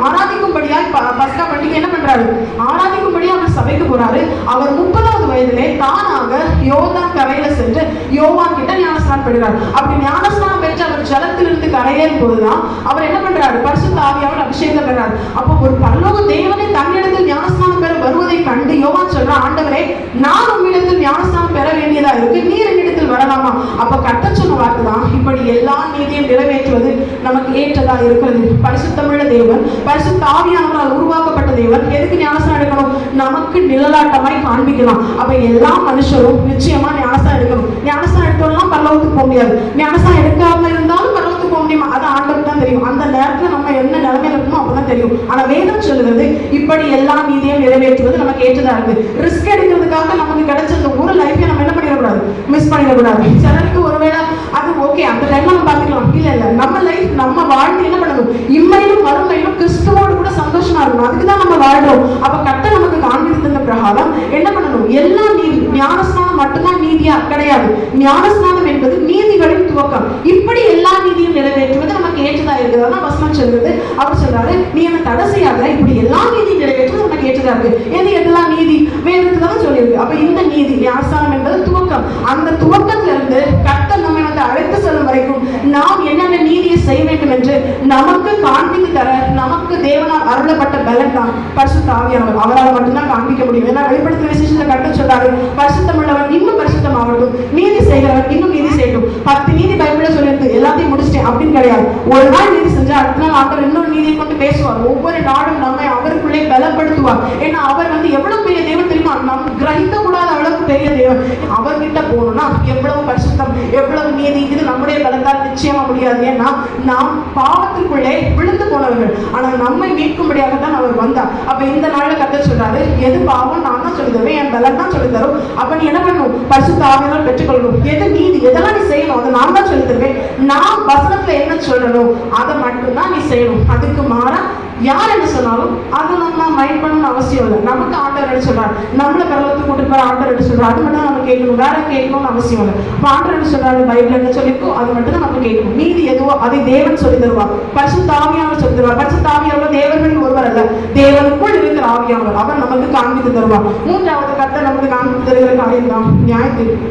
ஆராதிக்கும்படியாய் பஸ்கா பண்டிகை என்ன பண்றாரு? ஆராதிக்கும்படியா அவர் சபைக்கு போறாரு. அவர் 30வது வயதிலே தானாக யோர்தான் கரையில சென்று யோவான் கிட்ட ஞானஸ்நானம் பெறுகிறார். அப்படி ஞானஸ்நானம் பெற்று அவர் ஜலத்திலிருந்து கரையேறும் போதுதான் அவர் என்ன பண்றாரு? பரிசுத்த ஆவியானவர் அபிஷேகம் பெறார். அப்போ ஒரு பரலோக தேவனை தன்னிடத்தில் ஞானஸ்நானம் பெற வருவதை கண்டு யோவான் சொல்ற, ஆண்டவரே, நான் உம்மிடத்தில் ஞானஸ்நானம் பெற வேண்டியதா இருக்கு, நீர் என்னிடத்தில் வரலாமா? அப்ப கர்த்தர் சொன்ன வார்த்தை தான், இப்படி எல்லா நீதியும் நிறைவேற்றுவது நமக்கு ஏற்றதா இருக்கிறது. பரிசுத்தமுள்ள தேவன், பரிசுத்த ஆவியானவரால் உருவாக்கப்பட்ட தேவன் எதுக்கு ஞானஸ்நானம் எடுக்கணும்? நமக்கு நிழலாட்டமாய் காண்பிக்கலாம். அப்ப எல்லா மனுஷரும் நிச்சயமா ஞானஸ்நானம் எடுக்கணும். ஞானஸ்நானம் எடுத்தோம்னா பரலோகத்துக்கு போக முடியாது. ஞானஸ்நானம் எடுக்காம இருந்தாலும் பரலோகத்துக்கு போக முடியுமா? அது ஆண்டவருக்கு தான் தெரியும். அந்த நேரத்துல நம்ம என்ன நிலைமையில இருக்கணும் அப்பதான் தெரியும். ஆனா வேதம் சொல்லுகிறது, இப்படி எல்லா நீதியும் நிறைவேற்றுவது நமக்கு ஏற்றதா இருக்கு. ரிஸ்க் எடுக்கிறதுக்காக நமக்கு கிடைச்ச அந்த ஒரு லைஃபை நம்ம என்ன பண்ணிடக்கூடாது? மிஸ் பண்ணிடக்கூடாது. சிலருக்கு ஒருவேளை அது ஓகே, அந்த டைம்ல நம்ம பார்த்துக்கலாம். இல்ல, நம்ம லைஃப், நம்ம வாழ்க்கை என்ன பண்ணணும்? இம்மையிலும் மறுமையிலும் கிறிஸ்துவோடு கூட சந்தோஷமா இருக்கணும். அதுக்குதான் நம்ம வாழ்றோம். அப்ப கர்த்தர் நமக்கு காண்பித்த பிரகாரம் என்ன பண்ணணும்? எல்லா நீதி ஞானஸ்நானம் ஞானஸ்நானம் மட்டும்தான் நீதியா கிடையாது. ஞானஸ்நானம் என்பது நீதிகளின் துவக்கம். இப்படி எல்லா நீதியும் நிறைவேற்றுவது நமக்கு ஏற்றதா இருக்குது. அதான் வசனம் சொல்றது. அவர் சொல்றாரு, நீ என்ன தடை செய்யாத, இப்படி எல்லா நீதியும் நிறைவேற்றுவது உனக்கு ஏற்றதா இருக்கு. எதெல்லாம் நீதி வேதத்துல தான் சொல்லியிருக்கு. அப்ப இந்த நீதி ஞானஸ்நானம் என்பது துவக்கம். அந்த துவக்கத்துல இருந்து கர்த்தர் நம்மை வந்து அழைத்து செல்லும் வரைக்கும் நாம் என்னென்ன நீதியை செய்ய வேண்டும் என்று நமக்கு காண்பித்து தர நமக்கு தேவனால் அருளப்பட்ட பலன் தான் பரிசுத்த ஆவியானவர். அவரால் மட்டும்தான் காண்பிக்க முடியும். ஏன்னா வெளிப்படுத்தின விசேஷத்துல கர்த்தர் சொல்றாரு, பரிசுத்தம் உள்ளவன் இன்னும் பரிசுத்தம் ஆகட்டும், நீதி செய்கிறவன் இன்னும் நீதி செய்யட்டும். 10 நீதி பைபிள்ல சொல்லியிருக்கு, எல்லாத்தையும் முடிச்சிட்டேன் அப்படின்னு கிடையாது. ஒரு நாள் நீதி செஞ்சா அடுத்த நாள் ஆண்டவர் இன்னொரு நீதியை கொண்டு பேசுவார். ஒவ்வொரு நாளும் நம்மை அவருக்குள்ளே பலப்படுத்துவார். ஏன்னா அவர் வந்து எவ்வளவு பெரிய தேவன் தெரியுமா? நம்ம கிரகிக்க கூடாத அளவுக்கு பெரிய தேவன். அவர்கிட்ட போகணும்னா எவ்வளவு பரிசுத்தம், எவ்வளவு நீதி, இது நம்முடைய பலத்தால் நிச்சயமா முடியாது. ஏன்னா நாம் பாவத்திற்குள்ளே விழுந்து போனவர்கள். ஆனால் நம்மை மீட்கும்படியாக தான் அவர் வந்தார். அப்ப இந்த நாள்ல கர்த்தர் சொல்றாரு, எது பாவம் நான் தான் சொல்லி தருவேன், என் பலன் தான் சொல்லி தரும். அப்ப நீ என்ன பண்ணணும்? பரிசுத்த ஆவியானவர் பெற்றுக்கொள்ளணும். எது நீதி, எதெல்லாம் நீ செய்யணும் அதை நான் தான் சொல்லி தருவேன். நான் வசனத்துல என்ன சொல்லணும் அதை மட்டும்தான் நீ செய்யணும். அதுக்கு மாறா யார் என்ன சொன்னாலும் அதை நம்ம மைண்ட் பண்ணணும்னு அவசியம் இல்லை. நமக்கு ஆண்டவர் என்ன சொல்றாரு, நம்மளை பரவத்துக்கு கூட்டு போற ஆண்டவர் என்ன சொல்றாரு, அது மட்டும் தான் நம்ம கேட்கணும், வேற கேட்கணும்னு அவசியம் இல்லை. இப்போ ஆண்டவர் என்ன சொல்றாரு, பைபிள் என்ன சொல்லிருக்கோ அது மட்டும் தான் நம்ம கேட்கணும். நீதி எதுவோ அதை தேவன் சொல்லி தருவார், பரிசுத்த ஆவியானவர் சொல்லி தருவார். பரிசுத்த ஆவியானவர் தேவர்களில் ஒருவர் அல்ல, தேவனுக்குள் இருக்கிற ஆவியானவர். அவர் நமக்கு காண்பித்து தருவார். மூன்றாவது கர்த்தர் நமக்கு காண்பித்து தருகிற காரியம் தான் நியாயத்தீர்ப்பு.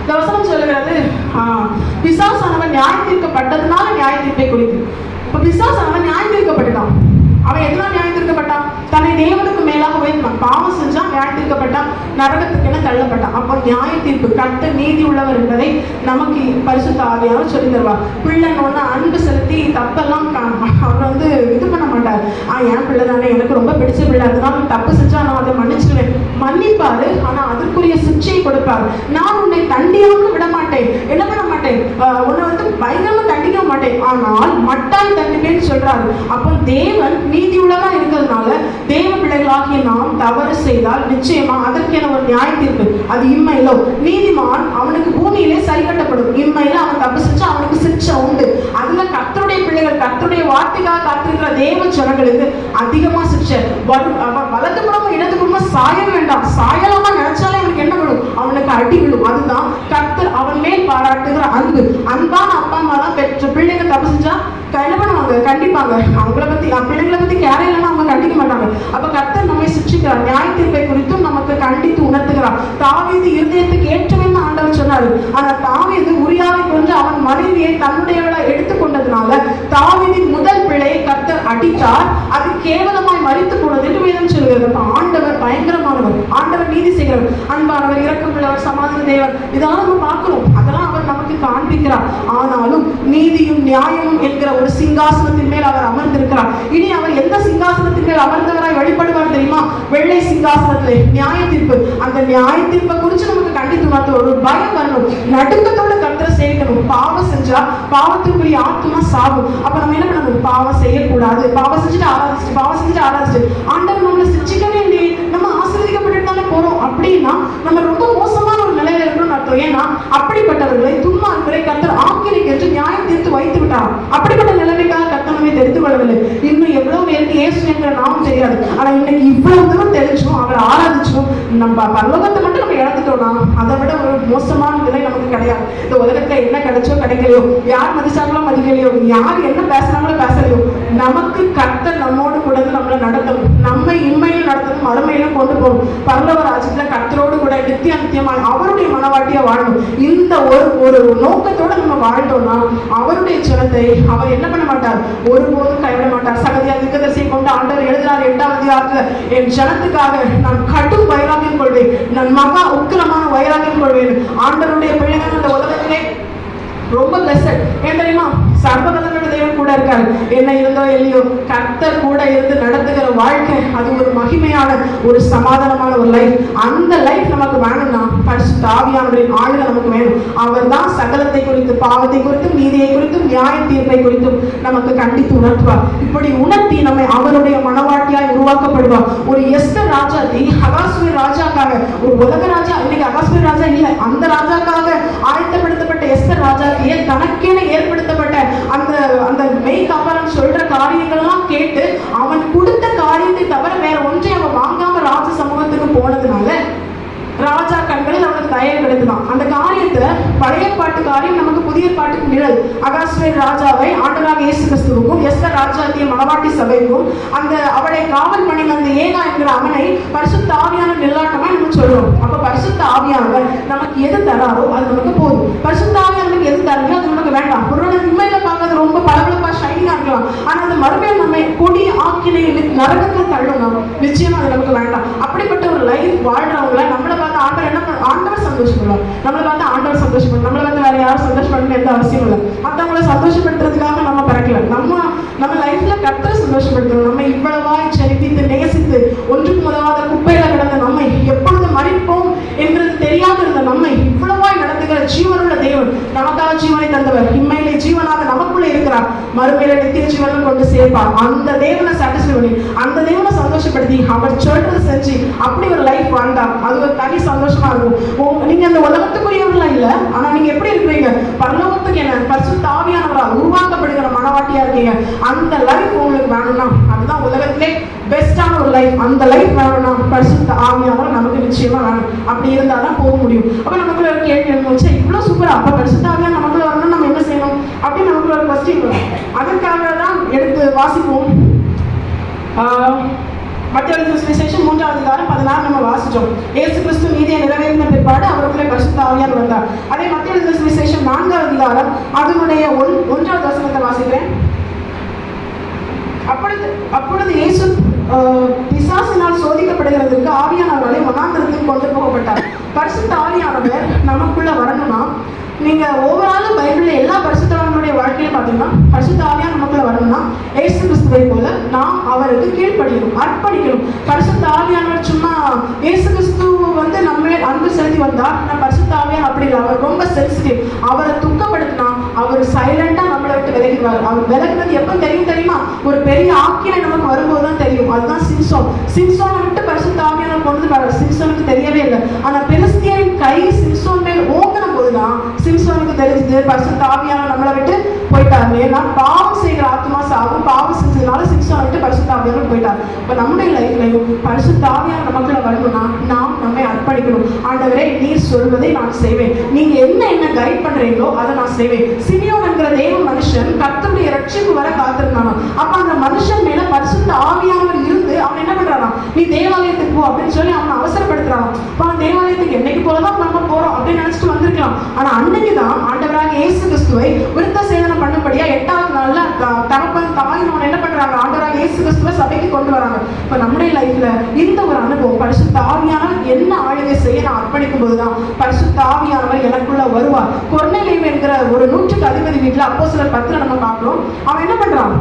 இந்த வசனம் சொல்லுகிறது, பிசாசானவன் நியாயம் தீர்க்கப்பட்டதுனால நியாய தீர்ப்பை குறித்து. இப்ப பிசாசானவன் நியாயம் தீர்க்கப்பட்டான். அவன் எதெல்லாம் நியாயம் தீர்க்கப்பட்டான்? தன்னை தேவனுக்கு மேலாக உயர்த்தான். பாவம் செஞ்சா நியாயம் தீர்க்கப்பட்டான், நரகத்துக்கு என தள்ளப்பட்டான். அப்போ நியாய தீர்ப்பு, கர்த்தர் நீதி உள்ளவர் என்பதை நமக்கு பரிசுத்த ஆவியானவர் சொல்லி தருவார். பிள்ளைன்னு அன்பு செலுத்தி தப்பெல்லாம் அவர் வந்து இது பண்ண மாட்டார். என் பிள்ளை தானே, எனக்கு ரொம்ப பிடிச்ச பிள்ளை, அதனால தப்பு செஞ்சா நான் அதை மன்னிச்சிடுவேன், மன்னிப்பாரு. ஆனா அதற்குரிய சிக்ஷையை கொடுப்பார். நான் உன்னை தண்டியாமல் விட மாட்டேன், என்ன பண்ண மாட்டேன், உன்னை வந்து பயங்கரமா தண்டிக்க மாட்டேன், ஆனால் மட்டாய் தண்டிப்பேன்னு சொல்றாரு. அப்போ தேவன் நீதி உள்ளவா இருக்கிறதுனால தேவ பிள்ளைகளாகிய நாம் தவறு செய்தால் நிச்சயமா அதற்கென ஒரு நியாய தீர்ப்பு. அது இம்மையிலோ, நீதிமான் அவனுக்கு பூமியிலே சரி கட்டப்படும், இம்மையில அவன் தப்பு செஞ்சா அவனுக்கு சிக்ஷை உண்டு. அதுல கர்த்தருடைய பிள்ளைகள், கர்த்தருடைய வார்த்தைக்காக காத்திருக்கிற தேவ ஜனங்களுக்கு அதிகமா சிக்ஷை வரும். வலது புறமும் இடது புறமும் சாய வேண்டாம், சாயலாமா நினைச்சாலே அவனுக்கு என்ன விடும், அவனுக்கு அடி விடும். அதுதான் கர்த்தர் அவன் மேல் பாராட்டுகிற அன்பு. அன்பான அப்பா அம்மா தான் பெற்ற பிள்ளைங்க தப்பு செஞ்சா என்ன பண்ணுவாங்க, கண்டிப்பாங்க. அவங்கள பத்தி பிள்ளைங்களை பத்தி கேர இல்லைன்னா அவங்க கண்டிக்க மாட்டாங்க. அப்ப கர்த்தர் நம்மை சிக்ஷிக்கிறார். நியாய தீர்ப்பை குறித்தும் நமக்கு கண்டித்து உணர்த்துகிறார். தாவீது இருதயத்துக்கு ஏற்றவே ஆண்டவர் சொன்னாரு. ஆனா தாவீது உரியாவை கொன்று அவன் மனைவியை தன்னுடையவளை எடுத்துக்கொண்டதுனால தாவீதின் முதல் பிள்ளையை கர்த்தர் அடித்தார். அது கேவலமாய் மரித்து போனது என்று வேதம் சொல்கிறது. ஆண்டவர் பயங்கரமானவர், ஆண்டவர் நீதி செய்கிறவர், அன்பானவர், இரக்கமுள்ளவர், சமாதான தேவன். இதெல்லாம் நம்ம பார்க்கிறோம், அதெல்லாம் அவர் நமக்கு காண்பிக்கிறார். ஆனாலும் நீதியும் நியாயமும் என்கிற ஒரு சிங்காசனத்தின் மேல் அவர் அமர்ந்திருக்கிறார். இனி அவர் எந்த சிங்காசனத்தின் மேல் அமர்ந்தவராய் வெளிப்படுவார் தெரியுமா? வெள்ளை சிங்காசனத்திலே நியாய தீர்ப்பு. அந்த நியாய தீர்ப்பை குறித்து நமக்கு கண்டித்து மாற்ற ஒரு பயம் வரணும், நடுக்கத்தோட கர்த்தரை சேவிக்கணும். பாவம் செஞ்சா பாவத்துக்குரிய ஆத்மா சாகும். அப்ப நம்ம என்ன பண்ணணும்? பாவம் செய்யக்கூடாது. பாவம் செஞ்சுட்டு ஆராதிச்சுட்டு ஆண்டவர் நம்மளை சிச்சிக்கவே இல்லையே, நம்ம ஆசீர்வதிக்கப்பட்டு தானே போறோம் அப்படின்னா நம்ம ரொம்ப மோசமான ஒரு நிலையில இருக்கணும்னு அர்த்தம். ஏன்னா அப்படிப்பட்டவர்களை துன்மார்க்கரை கர்த்தர் ஆக்கிரிக்கு நியாயம் தீர்த்து வைத்து விட்டார். அப்படிப்பட்ட நிலைமைக்காக கர்த்தர் நம்மை தெரிந்து கொள்ளவில்லை. இன்னும் எவ்வளவு பேருக்கு இயேசு என்கிற நாமம் தெரியாது. ஆனா இன்னைக்கு இவ்வளவு தூரம் தெரிஞ்சும் அவரை ஆராதிச்சும் நம்ம பரலோகத்தை மட்டும் நம்ம இழந்துட்டோம்னா அதை விட ஒரு மோசமான நிலை நமக்கு கிடையாது. இந்த உலகத்துல என்ன கிடைச்சோ கிடைக்கலையோ, யார் மதிச்சாங்களோ மதிக்கலையோ, யார் என்ன பேசுனாங்களோ பேசலையோ, நமக்கு கர்த்தர் நம்மோடு கூட நம்மளை நடத்தணும். நம்மை இம்மையிலும் நடத்தணும், மறுமையிலும் கொண்டு போகணும். பரலோக ராஜ்யத்துல கர்த்தரோடு கூட நித்தியமாய் அவருடைய மனவாட்டியா வாழணும். இந்த ஒரு நோக்கத்தோட நம்ம வாழ்ந்தோம்னா அவருடைய ஜனத்தை அவர் என்ன பண்ண மாட்டார், ஒருபோதும் கைவிட மாட்டார். சகதியா தீர்க்கதரிசியை கொண்டு ஆண்டவர் எழுதினார் 8ஆம் அதிகாரத்துல, என் ஜனத்துக்காக நான் கடும் வைராகியம் கொள்வேன், நான் மகா உக்கிரமான வைராகியம் கொள்வேன். ஆண்டவருடைய பிள்ளைகள் அந்த உலகத்திலே ரொம்ப பிளஸட். ஏன் தெரியுமா? சர்வவல்லமையுள்ள தேவன் கூட இருக்காரு. என்ன இருந்தோ இல்லையோ கர்த்தர் கூட இருந்து நடத்துகிற வாழ்க்கை, அது ஒரு மகிமையான ஒரு சமாதானமான ஒரு லைஃப். அந்த லைஃப் நமக்கு வேணும்னா பரிசுத்த ஆவியானவரின் ஆளுகை நமக்கு வேணும். அவர் தான் சகலத்தை குறித்து, பாவத்தை குறித்தும் நீதியை குறித்தும் நியாய தீர்ப்பை குறித்தும் நமக்கு கண்டித்து உணர்த்துவார். இப்படி உணர்த்தி நம்மை அவருடைய மனவாட்டியாய் உருவாக்கப்படுவார். ஒரு எஸ்தர் ராஜாத்தி அகாஸ்வேர் ராஜாக்காக, ஒரு உலக ராஜா, இன்னைக்கு அகாஸ்வேர் ராஜா இல்லை, அந்த ராஜாக்காக ஆயத்தப்படுத்தப்பட்ட எஸ்தர் ராஜாத்தியை தனக்கென ஏற்படுத்தப்பட்ட அந்த மெய் காப்பாளன் சொல்ற காரியங்கள்லாம் கேட்டு அவன் கொடுத்த காரியத்தை தவிர வேற ஒன்றை அவன் வாங்காம ராஜ சமூகத்துக்கு போனதுனால ராஜா கண்களில் அவனுக்கு தயவு கிடைத்துதான். அந்த காரியத்துல பழைய பாட்டு காரியம் நமக்கு புதிய பாட்டுக்கு நிழல். அகாஸ்வேர் ராஜாவை ஆண்டவராக இயேசு கிறிஸ்துவுக்கும் எஸ்தர் ராஜாத்திய மணவாட்டி சபைக்கும் அந்த அவளை காவல் பண்ணின அந்த ஏகா என்கிற அவனை பரிசுத்த ஆவியான நிலாட்டமா நம்ம சொல்றோம். அப்ப பரிசுத்த ஆவியானவர் நமக்கு எது தராரோ அது நமக்கு போதும். பரிசுத்த ஆவியானவருக்கு எது தரலையோ அது நமக்கு வேண்டாம். ஒருவேளை உண்மையில பார்க்கறது ரொம்ப பளபளப்பா ஷைனிங்கா இருக்கலாம், ஆனா அந்த மறுபடியும் நம்ம கொடி ஆக்கினை நரகத்துல தள்ளணும், நிச்சயமா அது நமக்கு வேண்டாம். அப்படிப்பட்ட ஒரு லைஃப் வாழ்றவங்கள நம்மளை பார்த்து ஆண்டவர் சந்தோஷப்படுவார். நம்மளை பார்த்து ஆண்டவர் சந்தோஷப்படும். நம்மளை பார்த்து வேற யாரும் சந்தோஷப்படணும்னு எந்த அவசியம் இல்லை. மற்றவங்களை சந்தோஷப்படுத்துறதுக்காக நம்ம பிறக்கல. நம்ம லைஃப்ல கர்த்தரை சந்தோஷப்படுத்தணும். நம்ம இவ்வளவாய் செழிப்பித்து நேசித்து ஒன்றுக்கு உதவாத குப்பையில கிடந்த நம்மை, எப்பொழுது மறிப்போம் என்றது தெரியாத இருந்த நம்மை இவ்வளவாய் நடத்துகிற ஜீவனுள்ள தேவன், நமக்காக ஜீவனை தந்தவர், இம்மையிலே ஜீவனாக நமக்குள்ளே இருக்கிறார், மறுமையில நித்திய ஜீவனை கொண்டு சேர்ப்பார். அந்த தேவனை சாட்டிஸ்ஃபை பண்ணி அந்த தேவனை சந்தோஷப்படுத்தி அவர் சொல்றது செஞ்சு அப்படி ஒரு லைஃப் வாழ்ந்தா அது ஒரு தனி சந்தோஷமா இருக்கும். நீங்க அந்த உலகத்துக்குரியவர்களா இல்ல, ஆனா நீங்க எப்படி இருக்கிறீங்க, பரலோகத்துக்கு என்ன பரிசுத்த ஆவியானவரா உருவாக்கப்படுகிற மனவாட்டியா இருக்கீங்க. அந்த லைஃப் உங்களுக்கு வேணும்னா அதுதான் உலகத்திலே பெஸ்டான ஒரு லைஃப். அந்த லைஃப் வேணும்னா பரிசுத்த ஆவியானவர் நமக்கு நிச்சயமா வேணும். அப்படி இருந்தாதான் போக முடியும். அப்ப நமக்குள்ள ஒரு கேள்வி எழுந்துச்சு, இவ்வளவு சூப்பரா அப்ப பரிசுத்த ஆவியா நமக்குள்ள வரணும், நம்ம என்ன செய்யணும் அப்படின்னு நமக்குள்ள ஒரு கொஸ்டின் வரும். அதற்காக தான் எடுத்து வாசிப்போம். மத்திய சுவிசேஷம் 3ஆம் அதிகாரம் 16 நம்ம வாசிச்சோம். இயேசு கிறிஸ்து நீதியை நிறைவேறின பிற்பாடு அவருக்குள்ளே பரிசுத்த ஆவியார் வந்தார். அதே மத்திய சுவிசேஷம் 4ஆம் அதிகாரம் அதனுடைய 1வது வசனத்தை வாசிக்கிறேன். அப்பொழுது இயேசு பிசாசினால் சோதிக்கப்படுகிறதுக்கு ஆவியானவர்களை வனாந்திரத்தில் கொண்டு போகப்பட்டார். பரிசுத்த ஆவியானவர் நமக்குள்ள வரணும்னா, நீங்க ஓவரால் பைபிள்ல எல்லா பரிசுத்தவான்களுடைய வாழ்க்கையில பார்த்தீங்கன்னா பரிசுத்த ஆவியானவர் நமக்குள்ள வரணும்னா இயேசு கிறிஸ்துவை போல நாம் அவருக்கு கீழ்ப்படியணும், அர்ப்பணிக்கணும். பரிசுத்த ஆவியானவர் சும்மா இயேசு கிறிஸ்து வந்து நம்ம அன்பு செலுத்தி வந்தா, நான் பரிசுத்த ஆவியானவர் அப்படி இல்லை, அவர் ரொம்ப சென்சிட்டிவ். அவரை துக்கப்படுத்தினா அவர் சைலண்டா நம்மளை விட்டு விலகிடுவார். அவர் விலகினது எப்போ தெரியுமா, ஒரு பெரிய ஆக்கினை நமக்கு வரும்போது தான் தெரியும். அதுதான் சிம்சோனை விட்டு பரிசுத்த ஆவியானவர் கொண்டு வர சிம்சோனுக்கு தெரியவே இல்லை. ஆனா பெலிஸ்தியரின் கை சிம்சோன் மேல் ஓங்கின போதுதான் சிம்சோனுக்கு தெரிஞ்சது பரிசுத்த ஆவியானவர் நம்மளை விட்டு போயிட்டாரு. ஏன்னா பாவம் செய்கிற ஆத்மா சாகும், பாவம் செஞ்சதுனால சிம்சோனை விட்டு பரிசுத்த ஆவியானவர் போயிட்டார். இப்ப நம்முடைய லைஃப்லையும் பரிசுத்த ஆவியானவர் நமக்குள்ள வரணும்னா நாம் நம்மை அர்ப்பணிக்கணும். ஆண்டவரே நீர் சொல்வதை நான் செய்வேன், நீங்க என்ன கைட் பண்றீங்களோ அதை நான் செய்வேன். சிமியோன் என்கிற தேவ மனுஷன் கர்த்தருடைய ரட்சிப்பு வர காத்திருந்தானா. அப்ப அந்த மனுஷன் மேல பரிசுத்த ஆவியானவர் இருந்து அவன் என்ன பண்றானா, நீ தேவாலயத்துக்கு போ அப்படின்னு சொல்லி அவனை அவசரப்படுத்துறான். அவன் தேவாலயத்துக்கு என்னைக்கு போலதான் நம்ம போறோம் அப்படின்னு நினைச்சிட்டு வந்திருக்கலாம். ஆனா அன்னைக்குதான் ஆண்டவராக இயேசு கிறிஸ்துவை விருத்த சேதனம் பண்ணும்படியா 8வது நாள்ல தகப்பன் தாய் அவன் என்ன பண்றாங்க, ஆண்டவராக இயேசு கிறிஸ்துவை சபைக்கு கொண்டு வராங்க. இப்ப நம்முடைய லைஃப்ல இந்த ஒரு அனுபவம், பரிசுத்த ஆவியானவர் என்ன ஆளுகை செய்ய நான் அர்ப்பணிக்கும் போதுதான் பரிசுத்த ஆவியானவர் எனக்குள்ள வருவார். கொர்நேலியு என்கிற ஒரு 100க்கு அதிபதி வீட்டுல அப்போஸ்தலர் 10 நம்ம பார்க்கிறோம். அவன் என்ன பண்றான்,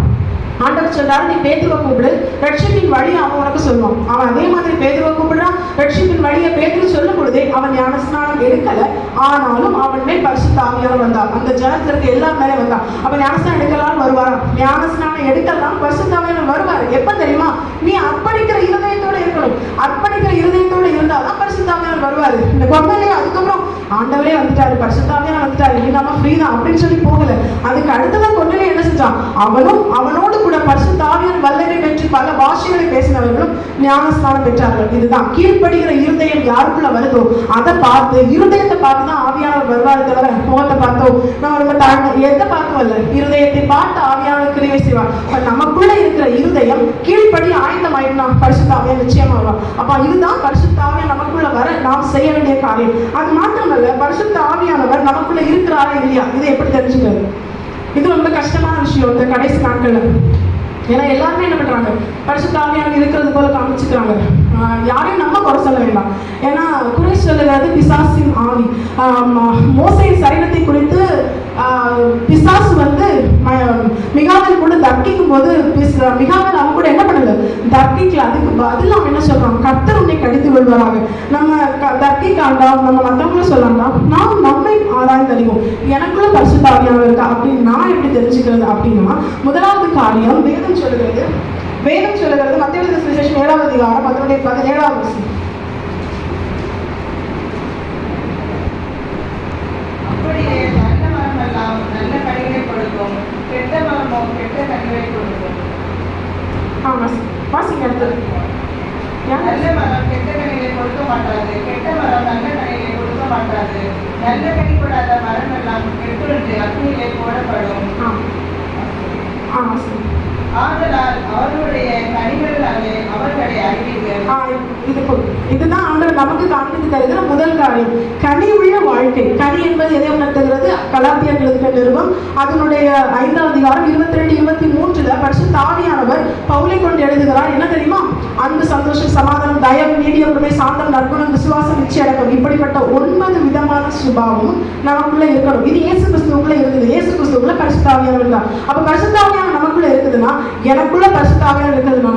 ஆண்டவர் சொல்றாரு நீ பேதுருவை கூப்பிடு, ரட்சிப்பின் வழி அவன் உனக்கு சொல்லுவான். அவன் அதே மாதிரி பேதுருவை கூப்பிடுறான். ரட்சிப்பின் வழியை பேதுரு சொல்லும் பொழுதே அவன் ஞானஸ்நானம் எடுக்கல, ஆனாலும் அவன் மேல் பரிசுத்த ஆவியானவர் வந்தார். அந்த ஜனத்திற்கு எல்லாம் மேலே வந்தான். அப்ப ஞானஸ்நானம் எடுக்கலாம் வருவாரா, ஞானஸ்நானம் எடுக்கலாம் பரிசுத்த ஆவியானவர் வருவார். எப்ப தெரியுமா, நீ அர்ப்பணிக்கிற இருதயத்தோட இருக்கணும். அர்ப்பணிக்கிற இருதயத்தோட இருந்தாதான் பரிசுத்த ஆவியானவர் வருவாரு. இந்த கொர்நேலியு அதுக்கப்புறம் ஆண்டவரே வந்துட்டாரு, பரிசுத்த ஆவியானவர் வந்துட்டாரு, நீ நம்ம ஃப்ரீ தான் அப்படின்னு சொல்லி போகல. அதுக்கு அடுத்ததான் கொர்நேலியு என்ன செஞ்சான், அவனோடு கூட பரிசுத்த ஆவியானவர் வல்லமை பெற்று பல பாஷைகளை பேசினவர்களும் ஞானஸ்நானம் பெற்றார்கள். இதுதான் கீழ்ப்படுகிற இருதயம் யாருக்குள்ள வருதோ அதை பார்த்து, இருதயத்தை பார்த்து தான் ஆவியானவர் வருவாரு தவிர முகத்தை பார்த்தோம் நம்ம ரொம்ப எதை பார்த்து வரல, இருதயத்தை பார்த்து ஆவியானவர் கிரியை செய்வார். நமக்குள்ள இருக்கிற இருதயம் கீழ்ப்படி ஆயத்தமாயிட்டுனா பரிசுத்த ஆவியானவர் நிச்சயமா வருவார். அப்ப இதுதான் பரிசுத்த ஆவியானவர் நமக்குள்ள வர நாம் செய்ய வேண்டிய காரியம். அது மாத்திரமல்ல, பரிசுத்த ஆவியானவர் நமக்குள்ள இருக்கிறாரா இல்லையா இதை எப்படி தெரிஞ்சுக்கிறது, இது ரொம்ப கஷ்டமான விஷயம் இந்த கடைசி நாட்கள்ல. ஏன்னா எல்லாருமே என்ன பண்றாங்க, பரிசுத்த ஆவியானவர் இருக்கிறது போல காமிச்சுக்கிறாங்க. யாரையும் நம்ம குறை சொல்ல வேண்டாம், ஏன்னா குறை சொல்லுகிறது பிசாசின் ஆவி. மோசேயின் சரீரத்தை குறித்து பிசாசு வந்து மிகாவேல் கூட தர்க்கிக்கும் போது மிகாவேல் அவங்க கூட என்ன பண்ணல, தர்க்கிக்கல. அதுக்கு பதில் அவன் என்ன சொல்றான், கர்த்தர் உன்னை கடித்து விடுவாராக. நம்ம தர்க்கிக்காண்டாம், நம்ம மற்றவங்களும் சொல்லலாம், நாம் நம்மை ஆராய்ந்து அறிவோம் எனக்குள்ள பரிசுத்த ஆவியானவர் இருக்கா அப்படின்னு நான் எப்படி தெரிஞ்சுக்கிறது அப்படின்னா, முதலாவது காரியம் வேதம் சொல்லுகிறது. மத்திய சுவிசேஷம் 7வது அதிகாரம் அதனுடைய 17வது வசனம். அப்படியே நல்ல மரம் எல்லாம் நல்ல கனிகளை கொடுக்கும், கெட்ட மரமோ கெட்ட கனிகளை கொடுக்கும். வாசிங்க அடுத்தது. நல்ல மரம் கெட்ட கனிகளை கொடுக்க மாட்டாது, கெட்ட மரம் நல்ல கனிகளை கொடுக்க பண்றாரு. நல்ல கனி கொடாத மரம் எல்லாம் கெட்டுண்டு அக்னியிலே போடப்படும். சரி. ஆதலால் அவர்களுடைய கனிகளாலே அவர்களை அறிவீர்கள். இதுதான் ஆண்டவர் நமக்கு காண்பித்து தருகிற முதல் காரியம், கனி உள்ள வாழ்க்கை. கனி என்பது எதை உணர்த்துகிறது? கலாத்தியர் எழுதின நிருபம் அதனுடைய 5ஆம் அதிகாரம் 22-23 பரிசுத்த ஆவியானவர் பவுலை கொண்டு எழுதுகிறார். என்ன தெரியுமா? அன்பு, சந்தோஷம், சமாதானம், தயவு, நீடிய பொறுமை, சாந்தம், நற்குணம், விசுவாசம், நிச்சயடக்கம், இப்படிப்பட்ட 9 விதமான சுபாவம் நமக்குள்ள இருக்கணும். இது இயேசு கிறிஸ்துவுக்குள்ள இருக்குது. இயேசு கிறிஸ்துவுக்குள்ள பரிசுத்த ஆவியானவர் தான். அப்ப பரிசுத்த ஆவியானவர் நமக்குள்ள இருக்குதுன்னா, எனக்குள்ள பரிசுத்த ஆவியானவர் இருக்கிறான்னா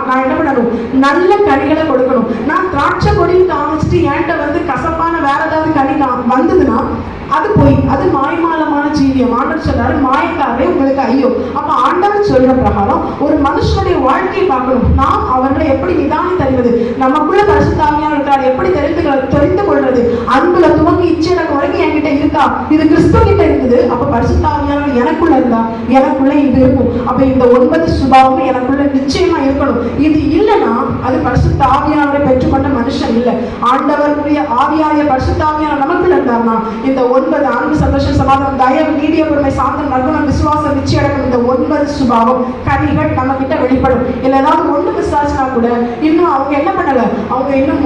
நான் என்ன பண்ணணும்? நல்ல கனிகளை கொடுக்கணும். நான் திராட்சை கொடின்னு காமிச்சிட்டு என்கிட்ட கசப்பான வேற ஏதாவது கனி வந்ததுன்னா அது போய் அது மாய்மாலமான ஜீவியம். ஆண்டவர் சொல்றாரு, மாயக்காரே உங்களுக்கு ஐயோ. அப்ப ஆண்டவர் சொல்ற பிரகாரம் ஒரு மனுஷனுடைய வாழ்க்கையை பார்க்கணும். நாம் அவர்களை எப்படி நிதானம் தருவது? நமக்குள்ள பரிசுத்த ஆவியானவர் இருக்கிறார், எப்படி தெரிந்து கொள்றது? அன்புல துவங்கி இச்சையடக்கம் வரைக்கும் என்கிட்ட இருக்கா? இது கிறிஸ்துவ கிட்ட இருக்குது. அப்ப பரிசுத்த ஆவியானவர் எனக்குள்ள இருந்தா எனக்குள்ள இது இருக்கும். அப்ப இந்த 9 சுபாவமும் எனக்குள்ள நிச்சயமா இருக்கணும். இது இல்லைன்னா அது பரிசுத்த ஆவியானவரை பெற்றுக்கொண்ட மனுஷன் இல்லை. ஆண்டவருடைய ஆவியாகிய பரிசுத்த ஆவியானவர் நமக்குள்ள இருந்தார்னா இந்த 9 அன்பு, சந்தோஷம், சமாதானம், தயவு, நீடிய பொறுமை, சாந்தம், நற்குணம், விசுவாசம், நிச்சயடக்கம், இந்த 9 சுபாவம் கனிகள் நம்ம கிட்ட வெளிப்படும். இல்ல ஏதாவது ஒண்ணு மிஸ் ஆச்சுன்னா கூட இன்னும் அவங்க என்ன பண்ணல, அவங்க இன்னும்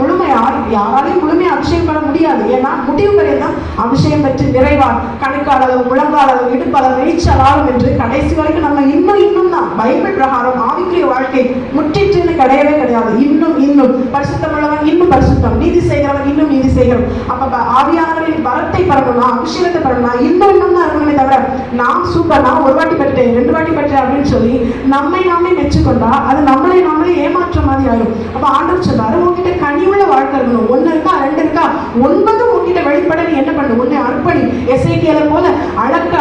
யாராலையும் முழுமையா அபிஷேகம் பண்ண முடியாது. ஏன்னா முடிவு வரைதான் அபிஷேகம் பெற்று நிறைவார் கணுக்கால் அளவு, முழங்கால் அளவு, இடுப்பளவு, நீச்சல் ஆழம் என்று கடைசி வரைக்கும் நம்ம இன்னும் தான் பைபிள் பிரகாரம் ஆவிக்குரிய வாழ்க்கை முற்றிற்றுன்னு கிடையவே கிடையாது. இன்னும் பரிசுத்தமுள்ளவன் இன்னும் பரிசுத்தம், நீதி செய்கிறவன் இன்னும் நீதி செய்கிறவன். அப்ப ஆவியானவரின் வரத்தை பெறணும்னா, அபிஷேகத்தை பெறணும்னா இன்னும் தான் இருக்கணுமே தவிர நான் சூப்பர், நான் ஒரு வாட்டி பெற்றேன் 2 வாட்டி பெற்றேன் அப்படின்னு சொல்லி நம்மை நாமே மெச்சுக்கொண்டா அது நம்மளே ஏமாற்ற மாதிரி ஆயிடும். அப்ப ஆண்டவர் சொல்றாரு, உங்ககிட்ட கனிவுள்ள வாழ்க்கை இருக்கணும். 1 இருக்கா 2 இருக்கா 9 உங்ககிட்ட வெளிப்பட நீ என்ன பண்ணு? உன்னை அர்ப்பணி. எசேக்கியேலை போல அழக்க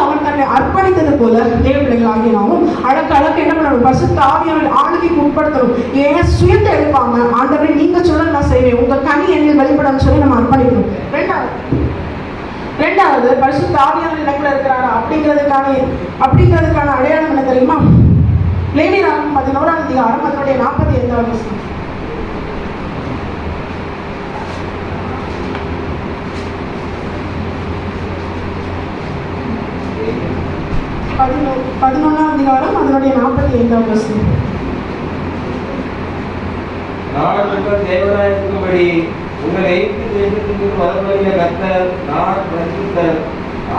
அவன் தன்னை அர்ப்பணித்தது போல தேவபிள்ளைகள் ஆகிய நாமும் அழக்க என்ன பண்ணணும்? பரிசுத்த ஆவியானவர் ஆளுகைக்கு உட்படுத்தணும். ஏன் சுயத்தை எழுப்பாம ஆண்டவரை நீங்க சொல்ல நான் செய்வேன், உங்க கனி என்னில் வெளிப்படன்னு சொல்லி நம்ம அர்ப்பணிக்கணும். ரெண்டாவது பரிசுத்த ஆவியானவர் எனக்குள்ள இருக்கிறாரா அப்படிங்கிறதுக்கான அடையாளம் என்ன தெரியுமா? லேவியராகமம் 11ஆம் அதிகாரம் அதனுடைய 45ஆம் வசனம். பதினொன்றாம் அதிகாரம் அதனுடைய 45ஆம் வசனம். நான் தேவனாயிருக்கும்படி உங்களை வரவழைய கர்த்தர் நான் பரிசுத்தர்,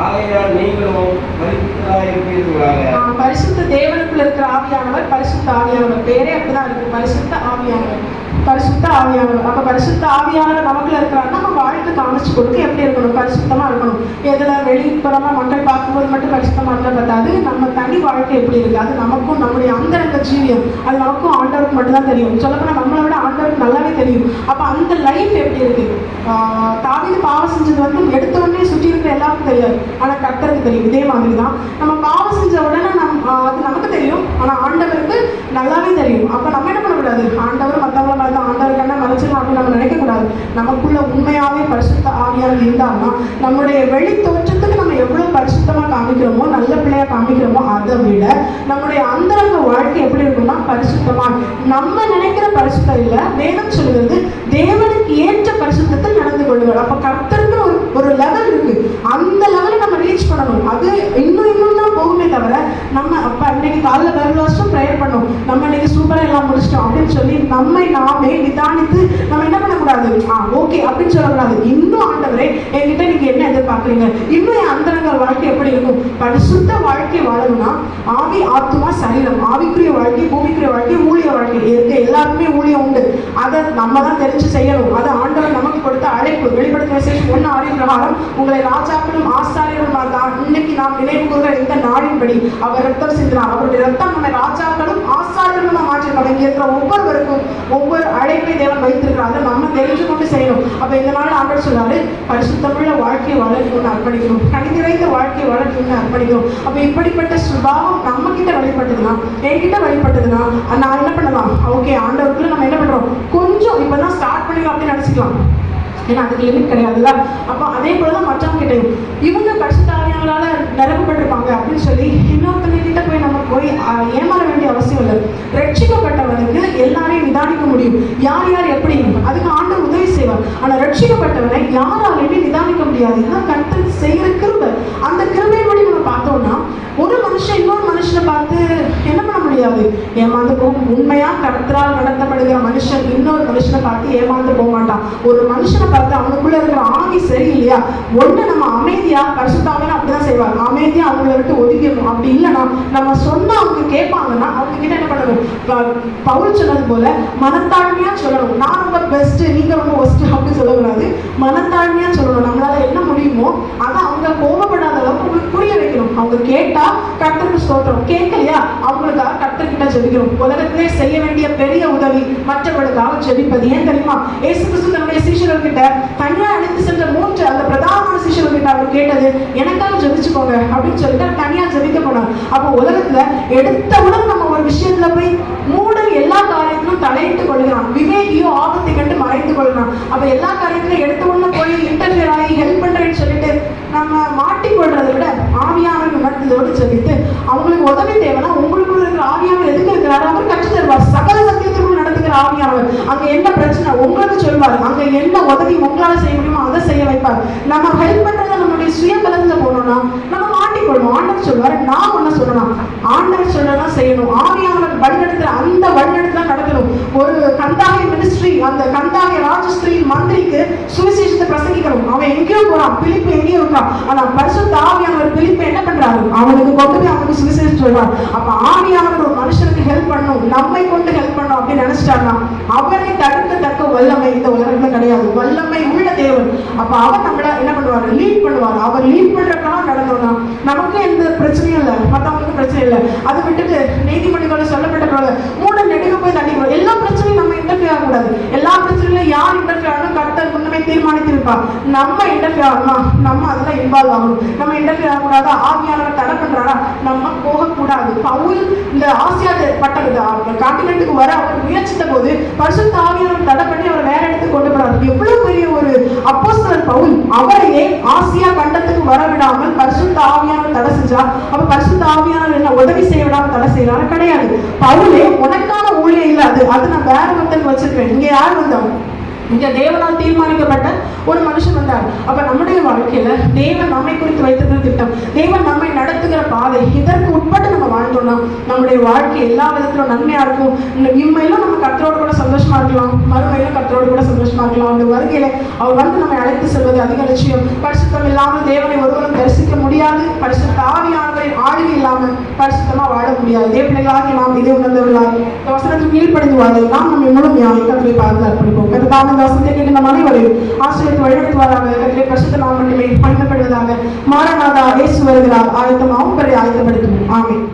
ஆகையால் நீங்களும் பரிசுத்தராய் இருப்பீர்களாக. பரிசுத்த தேவனுக்குள்ள இருக்கிற ஆவியானவர் பரிசுத்த ஆவியானவர். பேரே அப்படிதான் இருக்கு, பரிசுத்த ஆவியானவர். அப்ப பரிசுத்த ஆவியானவர் நமக்குள்ள இருக்கிறார். நம்ம வாழ்க்கை காமிச்சு கொடுக்க எப்படி இருக்கணும்? பரிசுத்தமா இருக்கணும். எதுல வெளிப்புறமா மக்கள் பார்க்கும்போது மட்டும் பரிசுத்தமா இருந்தா பார்த்தாது, நம்ம தனி வாழ்க்கை எப்படி இருக்கு அது நமக்கும் நம்முடைய அந்தரங்க ஜீவியம் அது நமக்கும் ஆண்டவருக்கு மட்டும்தான் தெரியும். சொல்லப்போனா நம்மளை விட ஆண்டவருக்கு நல்லாவே தெரியும். அப்ப அந்த லைஃப் எப்படி இருக்கு? தாவீது பாவம் செஞ்சது எடுத்த உடனே சுற்றி இருக்கிற எல்லாருக்கும் தெரியாது, ஆனா கர்த்தருக்கு தெரியும். இதே மாதிரிதான் நம்ம பாவம் செஞ்ச உடனே அது நமக்கு தெரியும், ஆனா ஆண்டவருக்கு நல்லாவே தெரியும். அப்ப நம்ம என்ன பண்ணக்கூடாது? ஆண்டவர் மற்றவங்கள மாதிரி ஆண்டவருக்கு என்ன மறைச்சிடலாம் அப்படின்னு நம்ம நினைக்கக்கூடாது. நமக்குள்ள உண்மையாவே பரிசுத்த ஆவியானவர் இருந்தால்னா நம்மளுடைய வெளி தோற்றத்துக்கு நம்ம எவ்வளவு பரிசுத்தமா காமிக்கிறோமோ, நல்ல பிள்ளையா காமிக்கிறோமோ, அதை விட நம்முடைய அந்தரங்க வாழ்க்கை எப்படி இருக்கும்னா பரிசுத்தமா. நம்ம நினைக்கிற பரிசுத்தம் இல்ல, வேதம் சொல்லுகிறது தேவனுக்கு ஏற்ற பரிசுத்தத்தில் நடந்து கொள்ளுங்கள். அப்ப கர்த்தருக்கு ஒரு லெவல் இருக்கு, அந்த லெவலை நம்ம ரீச் பண்ணணும். அது இன்னும் தான் போகுமே தவிர நம்ம அப்ப இன்னைக்கு காலைல பைபிள் வாசிச்சோம், ப்ரேயர் பண்ணோம், நம்ம இன்னைக்கு சூப்பரா எல்லாம் முடிச்சிட்டோம் அப்படின்னு சொல்லி நம்மை நாமே நிதானித்து நம்ம என்ன பண்ணக்கூடாது? ஓகே அப்படின்னு சொல்லக்கூடாது. இன்னும் ஆண்டவரே என்கிட்ட நீங்க என்ன எதிர்பார்க்குறீங்க? இன்னும் என் அந்தரங்க வாழ்க்கை எப்படி இருக்கும்? பரிசுத்த வாழ்க்கை வாழணும்னா ஆவி, ஆத்துமா, சரீரம், ஆவிக்குரிய வாழ்க்கை, பூமிக்குரிய வாழ்க்கை, ஊழிய வாழ்க்கை இருக்கு. எல்லாருக்குமே ஊழியம் உண்டு, அதை நம்ம தான் தெரிஞ்சு செய்யணும். அது ஆண்டவர் நமக்கு கொடுத்த அழைப்பு. வெளிப்படுத்தின விசேஷம் 1:6 பிரகாரம் உங்களை ராஜாக்களும் ஆசாரியரும் இன்னைக்கு நாம் நினைவு கூறுகிற இந்த நாளின்படி அவர் ரத்தம் சிந்தினார். அவருடைய ரத்தம் நம்ம ராஜாக்களும் ஆசாரியர்களும் மாற்றிருக்கோம். இங்க இருக்கிற ஒவ்வொருவருக்கும் ஒவ்வொரு அழைப்பை தேவன் வைத்திருக்கிறார். நம்ம தெரிஞ்சு கொண்டு செய்யணும். அப்ப இந்த நாள் ஆண்டவர் சொல்றாரு, பரிசுத்தமுள்ள வாழ்க்கையை வளர்க்கணும்னு அர்ப்பணிக்கணும், கனிநிறைந்த வாழ்க்கையை வளர்க்கணும்னு அர்ப்பணிக்கணும். அப்ப இப்படிப்பட்ட சுபாவம் நம்ம கிட்ட வெளிப்பட்டதுன்னா, என்கிட்ட வெளிப்பட்டதுன்னா நான் என்ன பண்ணலாம்? ஓகே, ஆண்டவருக்குள்ள நம்ம என்ன பண்றோம்? கொஞ்சம் இப்பதான் ஸ்டார்ட் பண்ணிக்கலாம் அப்படின்னு நினைச்சுக்கலாம். ஏன்னா அதுக்கு லிமிட் கிடையாதுல்ல. அப்போ அதே போலதான் மற்றவங்க கிட்டையும் இவங்க பரிசுத்த ஆவியானவரால நிரப்பப்பட்டிருப்பாங்க அப்படின்னு சொல்லி இன்னொருத்தங்க கிட்ட போய் நம்ம போய் ஏமாற வேண்டிய அவசியம் இல்லை. ரட்சிக்கப்பட்டவனுக்கு எல்லாரையும் நிதானிக்க முடியும், யார் யார் எப்படி, அதுக்கு ஆண்டவர் உதவி செய்வார். ஆனா ரட்சிக்கப்பட்டவனை யாராலையுமே நிதானிக்க முடியாது. இதுதான் கர்த்தர் செய்கிற கிருபை. அந்த கிருபையின்படி நம்ம பார்த்தோம்னா ஒரு மனுஷன் இன்னொரு மனுஷனை பார்த்து என்ன பண்ண முடியாது, ஏமாந்து போகும். உண்மையா கர்த்தரால் நடத்தப்படுகிற மனுஷன் இன்னொரு மனுஷனை பார்த்து ஏமாந்து போக மாட்டான். ஒரு மனுஷனை பார்த்து அவனுக்குள்ள இருக்கிற ஆவி சரியில்லையா, ஒண்ணு நம்ம அமைதியா, பரிசுத்தாவியா அப்படிதான் செய்வாங்க, அமைதியா அவங்கள விட்டு ஒதுக்கிடணும். அப்படி இல்லைன்னா நம்ம சொன்னா அவங்க கேட்பாங்கன்னா அவங்க கிட்ட என்ன பண்ணணும், பவுல் சொன்னது போல மனத்தாழ்மையா சொல்லணும். நான் ரொம்ப பெஸ்ட், நீங்க ரொம்ப ஒஸ்ட் அப்படின்னு சொல்லக்கூடாது. மனத்தாழ்மையா சொல்லணும். நம்மளால என்ன முடியுமோ அதை அவங்க கோபப்படாத அளவுக்கு உங்களுக்கு புரிய வைக்கணும். அவங்க கேட்டா கர்த்தருக்கு ஸ்தோத்திரம், கேட்கலையா அவங்களுக்காக கர்த்தர்கிட்ட ஜெபிக்கணும். உலகத்திலே செய்ய வேண்டிய பெரிய உதவி மற்றவர்களுக்காக ஜெபிப்பது. ஏன் தெரியுமா, இயேசு கிறிஸ்து தன்னுடைய சீஷர்கள் கிட்ட தனியா அழைத்து சென்ற 3 அந்த பிரதான சீஷர்கள் கிட்ட அவர் கேட்டது, எனக்காக ஜெபிச்சுக்கோங்க அப்படின்னு சொல்லிட்டு தனியா ஜெபிக்க போனார். அப்போ உலகத்துல எடுத்தவுடன் நம்ம ஒரு விஷயத்துல போய் மூடல் எல்லா காரியத்திலும் தலையிட்டு கொள்கிறான், விவேகியோ ஆபத்தை கண்டு மறைந்து கொள்கிறான். அப்ப எல்லா காரியத்திலும் எடுத்தவுடனே போய் இன்டர்ஃபியர் ஆகி ஹெல்ப் பண்றேன்னு சொல்லிட்டு நம்ம மாட்டிக்கொள்றதை விட ஆவியானவர் உணர்ந்ததோடு ஜெபித்து அவங்களுக்கு உதவி தேவைன்னா உங்களுக்குள்ள இருக்கிற ஆவியானவர் எதுக்கு இருக்கிறாரு, அவர் கற்றுத் தருவார். சகல சத்தியத்திற்குள் நடத்துகிற ஆவியானவர் அங்க என்ன பிரச்சனை உங்களுக்கு சொல்வார், அங்க என்ன உதவி உங்களால செய்ய முடியுமோ அதை செய்ய வைப்பார். நம்ம ஹெல்ப் பண்றதை நம்மளுடைய சுய பலத்துல போனோம்னா நம்ம மாட்டிக்கொள்வோம். ஆண்டவர் சொல்வாரு, நான் ஒன்ன சொல்லணும், ஆண்டவர் சொல்லதான் செய்யணும். ஆவியானவர் வழிநடத்துற அந்த வழிநடத்துல நடக்கணும். ஒரு கந்தாகை மினிஸ்ட்ரி, அந்த கந்தாகை ராஜஸ்திரி மந்திரிக்கு சுவிசேஷத்தை பிரசங்கிக்கணும். அவன் எங்கேயோ போறான், பிலிப்பு எங்கேயோ இருக்கான். ஆனா பரிசுத்த ஆவியானவர் பிலிப்பு என்ன பண்றாரு, அவனுக்கு கொண்டு போய் அவனுக்கு சுவிசேஷம் சொல்றார். அப்ப ஆவியானவர் ஒரு மனுஷனுக்கு ஹெல்ப் பண்ணணும், நம்மை கொண்டு ஹெல்ப் பண்ணணும் அப்படின்னு நினைச்சிட்டாருன்னா அவரை தடுக்கத்தக்க வல்லமை இந்த உலகத்துல கிடையாது. வல்லமை உள்ள தேவன். அப்ப அவர் நம்மள என்ன பண்ணுவாரு, லீட் பண்ணுவார். அவர் லீட் பண்றதுனால நடந்தோம்னா நமக்கு எந்த பிரச்சனையும் இல்லை, மற்றவங்களுக்கு பிரச்சனை இல்லை. அதை விட்டுட்டு நீதிமன்றங்களை சொல்லப்பட்ட மூட நெடுக போய் தண்டிக்கிறோம். எல்லா பிரச்சனையும் நம்ம இன்டர்ஃபியர் ஆகக்கூடாது. எல்லா பிரச்சனையிலும் யார் இன்டர்ஃபியர் ஆகணும், கர்த்தர் முன்னமே தீர்மானித்திருப்பார். நம்ம இன்டர்ஃபியர் ஆகணும், நம்ம அதுல இன்வால்வ் ஆகணும். நம்ம இன்டர்ஃபியர் ஆகக்கூடாதா, ஆவியானவர் தடை பண்றாரா, நம்ம போகக்கூடாது. பவுல் இந்த ஆசியா கான்டினென்ட்டுக்கு வர அவர் முயற்சித்த போது பரிசுத்த ஆவியானவர் தடை பண்ணி அவர் வேற இடத்துக்கு கொண்டு போறாரு. எவ்வளவு பெரிய ஒரு அப்போஸ்தலர் பவுல், அவரையே ஆசியா கண்டத்துக்கு வர விடாமல் பரிசுத்த ஆவியானவர் தடை செஞ்சா, அப்ப பரிசுத்த ஆவியானவர் என்ன உதவி செய்ய விடாமல் தடை செய்யறாரு கிடையாது. பவுலே உனக்கான ஊழியம் இல்லை, அது நான் வேற ஒருத்தருக்கு வச்சிருக்கேன். இங்க யார் வந்தோம், இங்க தேவனால் தீர்மானிக்கப்பட்ட ஒரு மனுஷன் வந்தார். அப்ப நம்முடைய வாழ்க்கையில தேவன் நம்மை குறித்து வைத்திருக்கிற திட்டம், தேவன் நம்மை நடத்துகிற பாதை, இதற்கு உட்பட்டு நம்ம வாழ்ந்தோம்னா நம்முடைய வாழ்க்கை எல்லா விதத்திலும் நன்மையா இருக்கும். இம்மையிலும் நம்ம கர்த்தரோடு கூட சந்தோஷமா இருக்கலாம், மறுமையிலும் கர்த்தரோடு கூட சந்தோஷமா இருக்கலாம். அந்த வருகையில அவர் வந்து நம்மை அழைத்து செல்வது அதிக லட்சியம். பரிசுத்தம் இல்லாமல் தேவனை ஒருவரும் தரிசிக்க முடியாது. பரிசுத்த ஆவியானவரின் ஆளுகை இல்லாமல் பரிசுத்தமா வாழ முடியாது. தேவனைகளாகி நாம் இதை உணர்ந்தவர்களால் இந்த வசனத்துக்கு கீழ்ப்படிந்து வாழ்ந்து நாம் நம்மை முழுமையாக கர்த்தரை பார்த்து அர்ப்பணிப்போம். வசனத்தை கேட்கிற அனைவரையும் ஆசிரியத்து வழிநடத்துவாராக. கர்த்தருடைய பரிசுத்த நாமம் மட்டுமே மகிமைப்படுவதாக. மாரநாதா இயேசு வருகிறார், ஆயத்தமாகவும் ஆயத்தப்படுத்துவோம். ஆமென்.